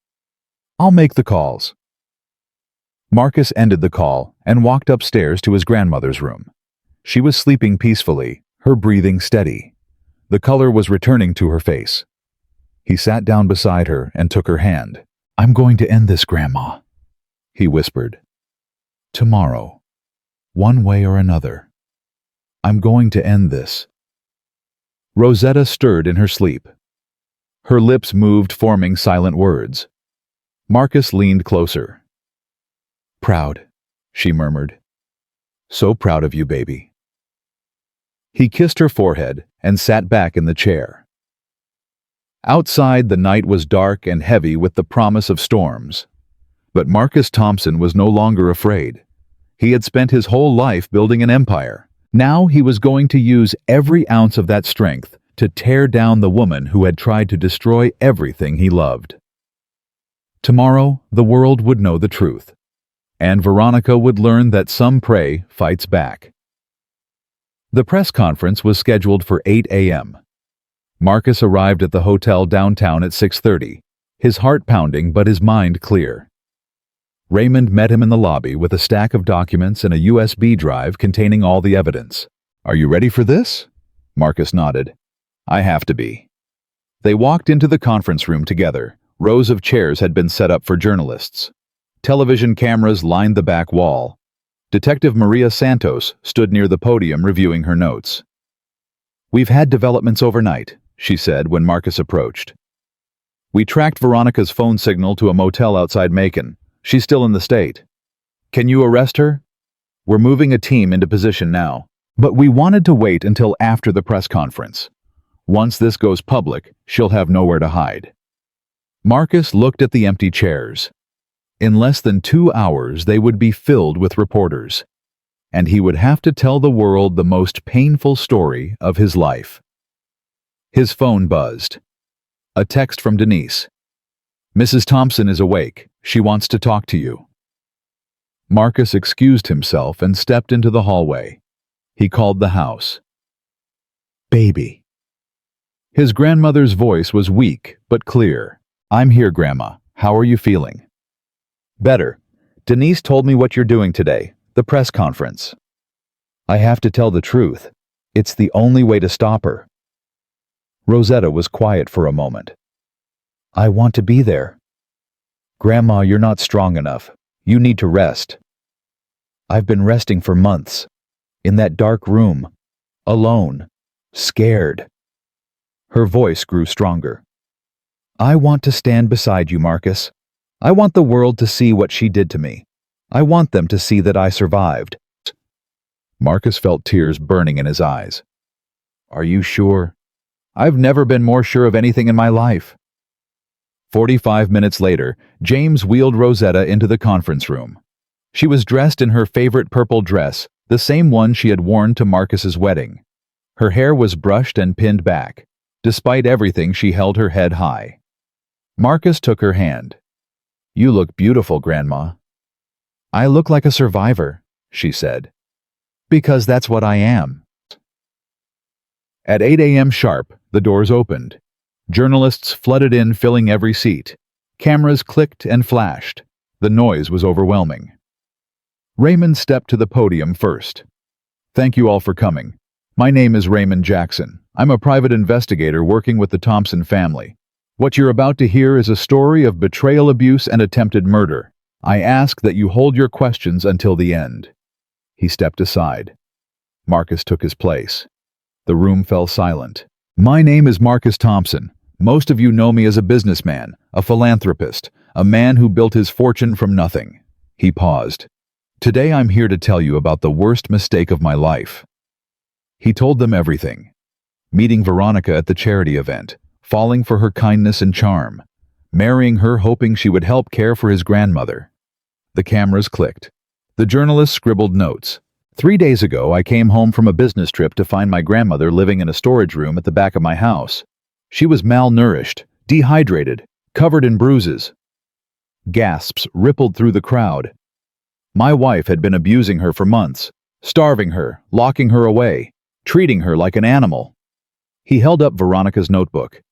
I'll make the calls." Marcus ended the call and walked upstairs to his grandmother's room. She was sleeping peacefully, her breathing steady. The color was returning to her face. He sat down beside her and took her hand. "I'm going to end this, Grandma," he whispered. "Tomorrow. One way or another. I'm going to end this." Rosetta stirred in her sleep. Her lips moved, forming silent words. Marcus leaned closer. "Proud," she murmured. "So proud of you, baby." He kissed her forehead and sat back in the chair. Outside, the night was dark and heavy with the promise of storms. But Marcus Thompson was no longer afraid. He had spent his whole life building an empire. Now he was going to use every ounce of that strength to tear down the woman who had tried to destroy everything he loved. Tomorrow, the world would know the truth, and Veronica would learn that some prey fights back. The press conference was scheduled for 8 a.m. Marcus arrived at the hotel downtown at 6:30, his heart pounding but his mind clear. Raymond met him in the lobby with a stack of documents and a USB drive containing all the evidence. "Are you ready for this?" Marcus nodded. "I have to be." They walked into the conference room together. Rows of chairs had been set up for journalists. Television cameras lined the back wall. Detective Maria Santos stood near the podium reviewing her notes. "We've had developments overnight," she said when Marcus approached. "We tracked Veronica's phone signal to a motel outside Macon. She's still in the state. Can you arrest her? We're moving a team into position now. But we wanted to wait until after the press conference. Once this goes public, she'll have nowhere to hide." Marcus looked at the empty chairs. In less than 2 hours, they would be filled with reporters. And he would have to tell the world the most painful story of his life. His phone buzzed. A text from Denise. "Mrs. Thompson is awake. She wants to talk to you." Marcus excused himself and stepped into the hallway. He called the house. "Baby." His grandmother's voice was weak but clear. "I'm here, Grandma. How are you feeling?" "Better. Denise told me what you're doing today, the press conference." "I have to tell the truth. It's the only way to stop her." Rosetta was quiet for a moment. "I want to be there." "Grandma, you're not strong enough. You need to rest." "I've been resting for months. In that dark room. Alone. Scared." Her voice grew stronger. "I want to stand beside you, Marcus. I want the world to see what she did to me. I want them to see that I survived." Marcus felt tears burning in his eyes. Are you sure? I've never been more sure of anything in my life. 45 minutes later, James wheeled Rosetta into the conference room. She was dressed in her favorite purple dress, the same one she had worn to Marcus's wedding. Her hair was brushed and pinned back. Despite everything, she held her head high. Marcus took her hand. You look beautiful, Grandma. I look like a survivor, she said. Because that's what I am. At 8 a.m. sharp, the doors opened. Journalists flooded in, filling every seat. Cameras clicked and flashed. The noise was overwhelming. Raymond stepped to the podium first. Thank you all for coming. My name is Raymond Jackson. I'm a private investigator working with the Thompson family. What you're about to hear is a story of betrayal, abuse, and attempted murder. I ask that you hold your questions until the end. He stepped aside. Marcus took his place. The room fell silent. My name is Marcus Thompson. Most of you know me as a businessman, a philanthropist, a man who built his fortune from nothing. He paused. Today I'm here to tell you about the worst mistake of my life. He told them everything. Meeting Veronica at the charity event, falling for her kindness and charm, marrying her hoping she would help care for his grandmother. The cameras clicked. The journalists scribbled notes. 3 days ago, I came home from a business trip to find my grandmother living in a storage room at the back of my house. She was malnourished, dehydrated, covered in bruises. Gasps rippled through the crowd. My wife had been abusing her for months, starving her, locking her away, treating her like an animal. He held up Veronica's notebook.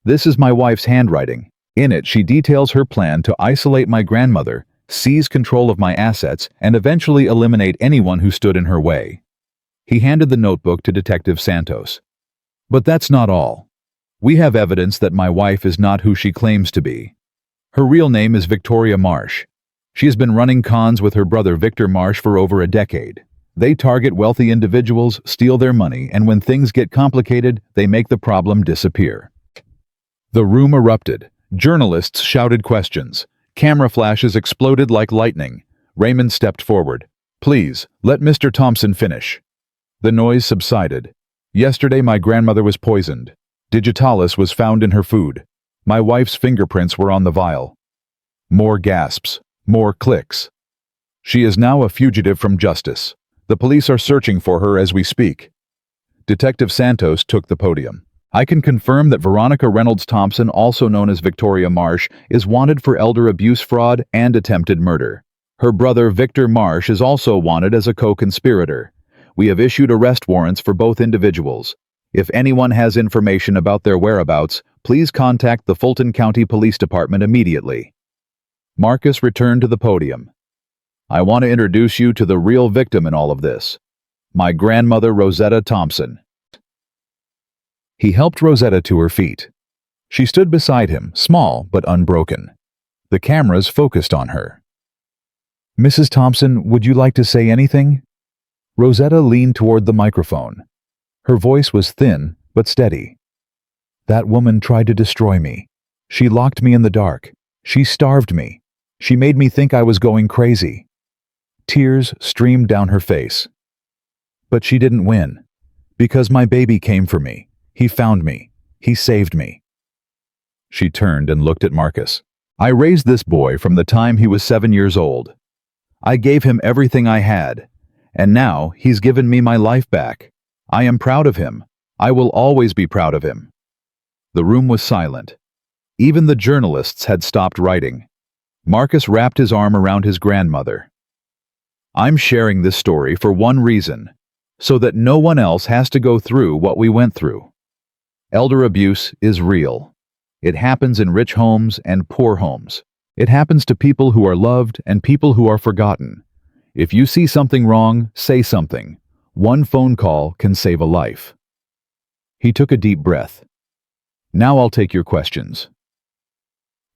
This is my wife's handwriting. In it, she details her plan to isolate my grandmother, seize control of my assets, and eventually eliminate anyone who stood in her way. He handed the notebook to Detective Santos. But that's not all. We have evidence that my wife is not who she claims to be. Her real name is Victoria Marsh. She has been running cons with her brother Victor Marsh for over a decade. They target wealthy individuals, steal their money, and when things get complicated, they make the problem disappear. The room erupted. Journalists shouted questions. Camera flashes exploded like lightning. Raymond stepped forward. Please, let Mr. Thompson finish. The noise subsided. Yesterday my grandmother was poisoned. Digitalis was found in her food. My wife's fingerprints were on the vial. More gasps. More clicks. She is now a fugitive from justice. The police are searching for her as we speak. Detective Santos took the podium. I can confirm that Veronica Reynolds Thompson, also known as Victoria Marsh, is wanted for elder abuse fraud and attempted murder. Her brother Victor Marsh is also wanted as a co-conspirator. We have issued arrest warrants for both individuals. If anyone has information about their whereabouts, please contact the Fulton County Police Department immediately. Marcus returned to the podium. I want to introduce you to the real victim in all of this. My grandmother Rosetta Thompson. He helped Rosetta to her feet. She stood beside him, small but unbroken. The cameras focused on her. Mrs. Thompson, would you like to say anything? Rosetta leaned toward the microphone. Her voice was thin but steady. That woman tried to destroy me. She locked me in the dark. She starved me. She made me think I was going crazy. Tears streamed down her face. But she didn't win. Because my baby came for me. He found me. He saved me. She turned and looked at Marcus. I raised this boy from the time he was 7 years old. I gave him everything I had, and now he's given me my life back. I am proud of him. I will always be proud of him. The room was silent. Even the journalists had stopped writing. Marcus wrapped his arm around his grandmother. I'm sharing this story for one reason, so that no one else has to go through what we went through. Elder abuse is real. It happens in rich homes and poor homes. It happens to people who are loved and people who are forgotten. If you see something wrong, say something. One phone call can save a life. He took a deep breath. Now I'll take your questions.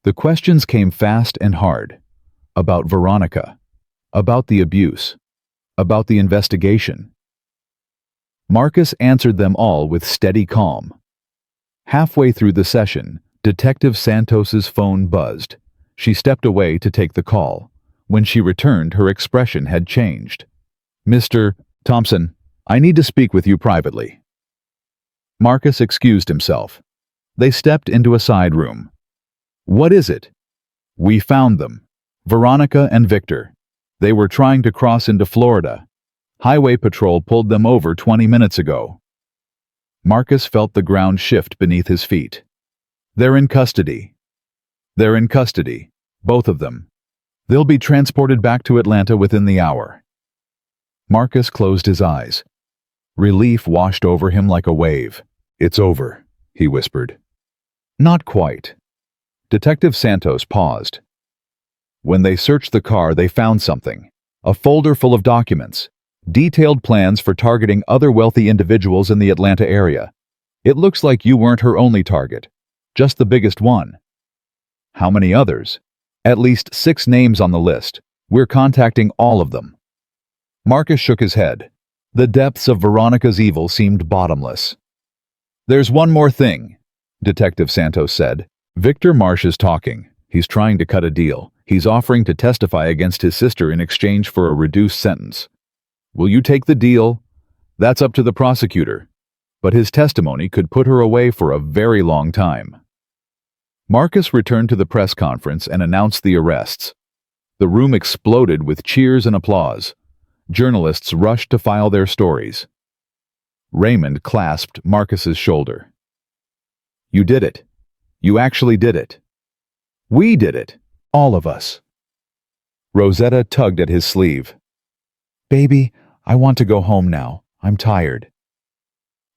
The questions came fast and hard. About Veronica. About the abuse. About the investigation. Marcus answered them all with steady calm. Halfway through the session, Detective Santos's phone buzzed. She stepped away to take the call. When she returned, her expression had changed. Mr. Thompson, I need to speak with you privately. Marcus excused himself. They stepped into a side room. What is it? We found them. Veronica and Victor. They were trying to cross into Florida. Highway Patrol pulled them over 20 minutes ago. Marcus felt the ground shift beneath his feet. They're in custody. They're in custody. Both of them. They'll be transported back to Atlanta within the hour. Marcus closed his eyes. Relief washed over him like a wave. It's over, he whispered. Not quite. Detective Santos paused. When they searched the car, they found something. A folder full of documents. Detailed plans for targeting other wealthy individuals in the Atlanta area. It looks like you weren't her only target. Just the biggest one. How many others? At least 6 names on the list. We're contacting all of them. Marcus shook his head. The depths of Veronica's evil seemed bottomless. There's one more thing, Detective Santos said. Victor Marsh is talking. He's trying to cut a deal. He's offering to testify against his sister in exchange for a reduced sentence. Will you take the deal? That's up to the prosecutor. But his testimony could put her away for a very long time. Marcus returned to the press conference and announced the arrests. The room exploded with cheers and applause. Journalists rushed to file their stories. Raymond clasped Marcus's shoulder. You did it. You actually did it. We did it. All of us. Rosetta tugged at his sleeve. Baby, I want to go home now. I'm tired.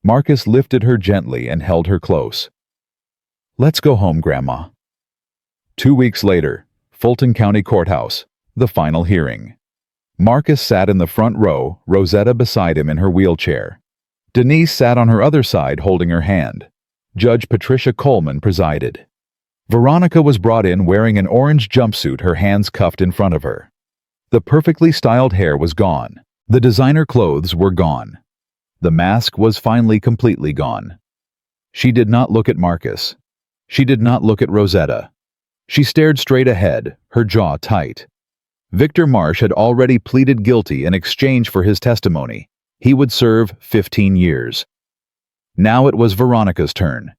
Marcus lifted her gently and held her close. Let's go home, Grandma. 2 weeks later, Fulton County Courthouse, the final hearing. Marcus sat in the front row, Rosetta beside him in her wheelchair. Denise sat on her other side holding her hand. Judge Patricia Coleman presided. Veronica was brought in wearing an orange jumpsuit, her hands cuffed in front of her. The perfectly styled hair was gone. The designer clothes were gone. The mask was finally completely gone. She did not look at Marcus. She did not look at Rosetta. She stared straight ahead, her jaw tight. Victor Marsh had already pleaded guilty in exchange for his testimony. He would serve 15 years. Now it was Veronica's turn.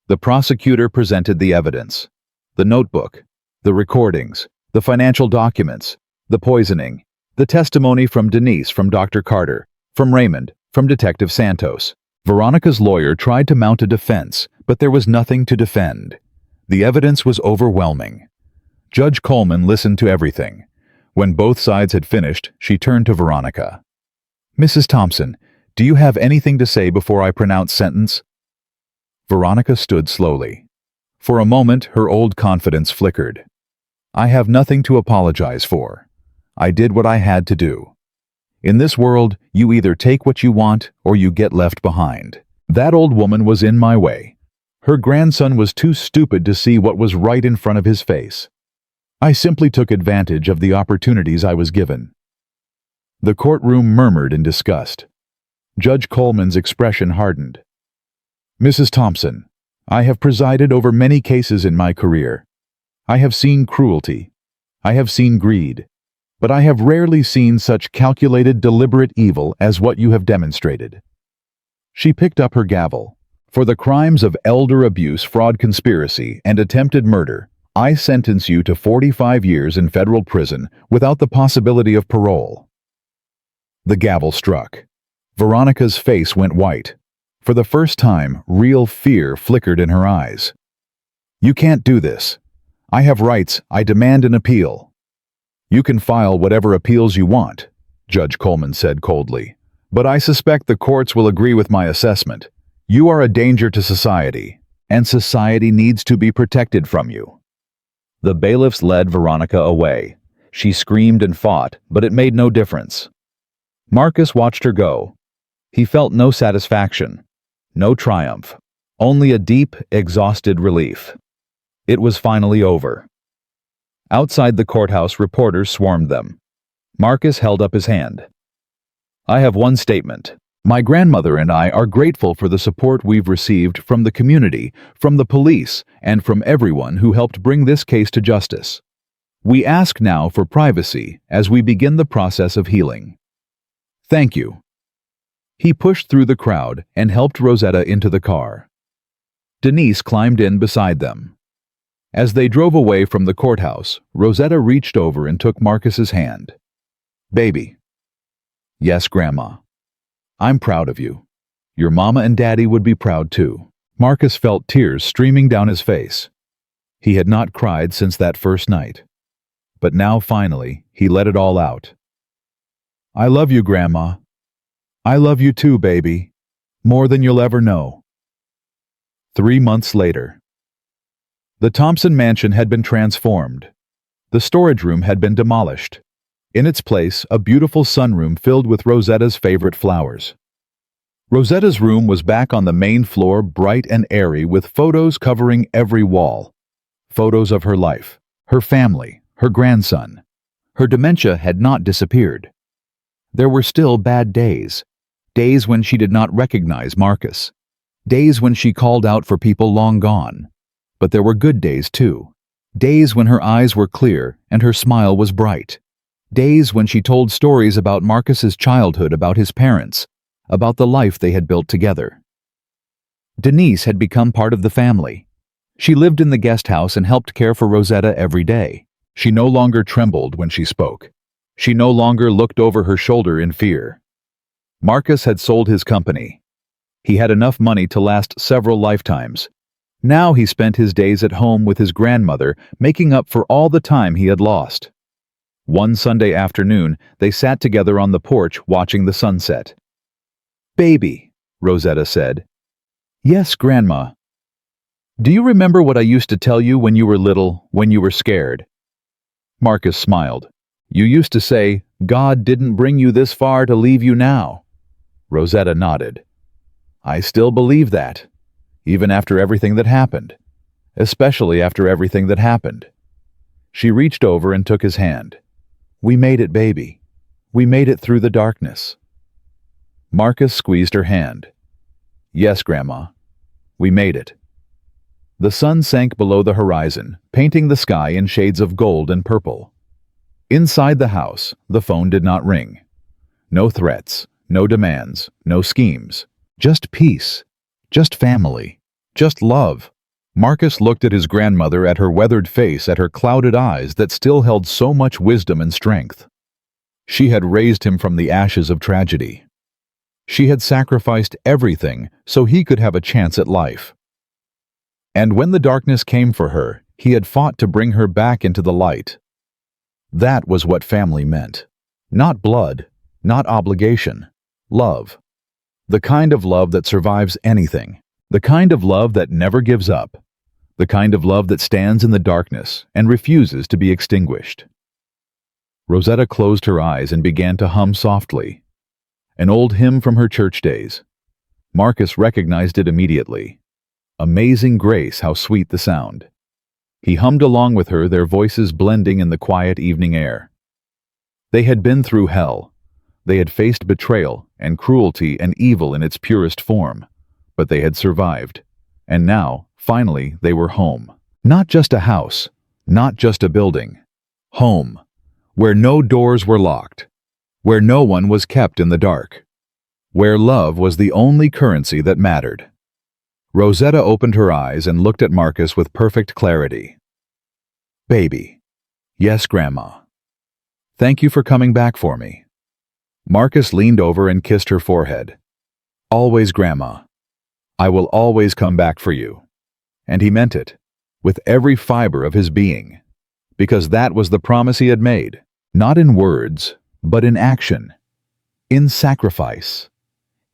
The prosecutor presented the evidence. The notebook, the recordings, the financial documents, the poisoning, the testimony from Denise, from Dr. Carter, from Raymond, from Detective Santos. Veronica's lawyer tried to mount a defense, but there was nothing to defend. The evidence was overwhelming. Judge Coleman listened to everything. When both sides had finished, she turned to Veronica. Mrs. Thompson, do you have anything to say before I pronounce sentence? Veronica stood slowly. For a moment, her old confidence flickered. I have nothing to apologize for. I did what I had to do. In this world, you either take what you want or you get left behind. That old woman was in my way. Her grandson was too stupid to see what was right in front of his face. I simply took advantage of the opportunities I was given. The courtroom murmured in disgust. Judge Coleman's expression hardened. Mrs. Thompson, I have presided over many cases in my career. I have seen cruelty. I have seen greed. But I have rarely seen such calculated, deliberate evil as what you have demonstrated. She picked up her gavel. For the crimes of elder abuse, fraud, conspiracy, and attempted murder, I sentence you to 45 years in federal prison without the possibility of parole. The gavel struck. Veronica's face went white. For the first time, real fear flickered in her eyes. You can't do this. I have rights. I demand an appeal. You can file whatever appeals you want, Judge Coleman said coldly. But I suspect the courts will agree with my assessment. You are a danger to society, and society needs to be protected from you. The bailiffs led Veronica away. She screamed and fought, but it made no difference. Marcus watched her go. He felt no satisfaction, no triumph, only a deep, exhausted relief. It was finally over. Outside the courthouse, reporters swarmed them. Marcus held up his hand. I have one statement. My grandmother and I are grateful for the support we've received from the community, from the police, and from everyone who helped bring this case to justice. We ask now for privacy as we begin the process of healing. Thank you. He pushed through the crowd and helped Rosetta into the car. Denise climbed in beside them. As they drove away from the courthouse, Rosetta reached over and took Marcus's hand. "Baby." "Yes, Grandma. I'm proud of you. Your mama and daddy would be proud too." Marcus felt tears streaming down his face. He had not cried since that first night. But now, finally, he let it all out. "I love you, Grandma. I love you too, baby. More than you'll ever know." 3 months later. The Thompson mansion had been transformed. The storage room had been demolished. In its place, a beautiful sunroom filled with Rosetta's favorite flowers. Rosetta's room was back on the main floor, bright and airy, with photos covering every wall. Photos of her life, her family, her grandson. Her dementia had not disappeared. There were still bad days. Days when she did not recognize Marcus. Days when she called out for people long gone. But there were good days too. Days when her eyes were clear and her smile was bright. Days when she told stories about Marcus's childhood, about his parents, about the life they had built together. Denise had become part of the family. She lived in the guest house and helped care for Rosetta every day. She no longer trembled when she spoke. She no longer looked over her shoulder in fear. Marcus had sold his company. He had enough money to last several lifetimes. Now he spent his days at home with his grandmother, making up for all the time he had lost. One Sunday afternoon, they sat together on the porch watching the sunset. "Baby," Rosetta said. "Yes, Grandma." "Do you remember what I used to tell you when you were little, when you were scared?" Marcus smiled. "You used to say, 'God didn't bring you this far to leave you now.'" Rosetta nodded. "I still believe that, even after everything that happened, especially after everything that happened." She reached over and took his hand. "We made it, baby. We made it through the darkness." Marcus squeezed her hand. "Yes, Grandma. We made it." The sun sank below the horizon, painting the sky in shades of gold and purple. Inside the house, the phone did not ring. No threats, no demands, no schemes. Just peace. Just family. Just love. Marcus looked at his grandmother, at her weathered face, at her clouded eyes that still held so much wisdom and strength. She had raised him from the ashes of tragedy. She had sacrificed everything so he could have a chance at life. And when the darkness came for her, he had fought to bring her back into the light. That was what family meant. Not blood, not obligation. Love. The kind of love that survives anything. The kind of love that never gives up. The kind of love that stands in the darkness and refuses to be extinguished. Rosetta closed her eyes and began to hum softly. An old hymn from her church days. Marcus recognized it immediately. Amazing grace, how sweet the sound. He hummed along with her, their voices blending in the quiet evening air. They had been through hell. They had faced betrayal and cruelty and evil in its purest form. But they had survived. And now, finally, they were home. Not just a house, not just a building. Home, where no doors were locked, where no one was kept in the dark, where love was the only currency that mattered. Rosetta opened her eyes and looked at Marcus with perfect clarity. "Baby." "Yes, Grandma." "Thank you for coming back for me." Marcus leaned over and kissed her forehead. "Always, Grandma. I will always come back for you." And he meant it, with every fiber of his being, because that was the promise he had made, not in words, but in action, in sacrifice,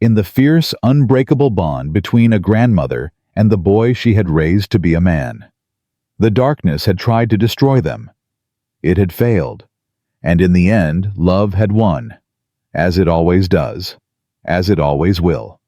in the fierce, unbreakable bond between a grandmother and the boy she had raised to be a man. The darkness had tried to destroy them. It had failed, and in the end, love had won, as it always does, as it always will.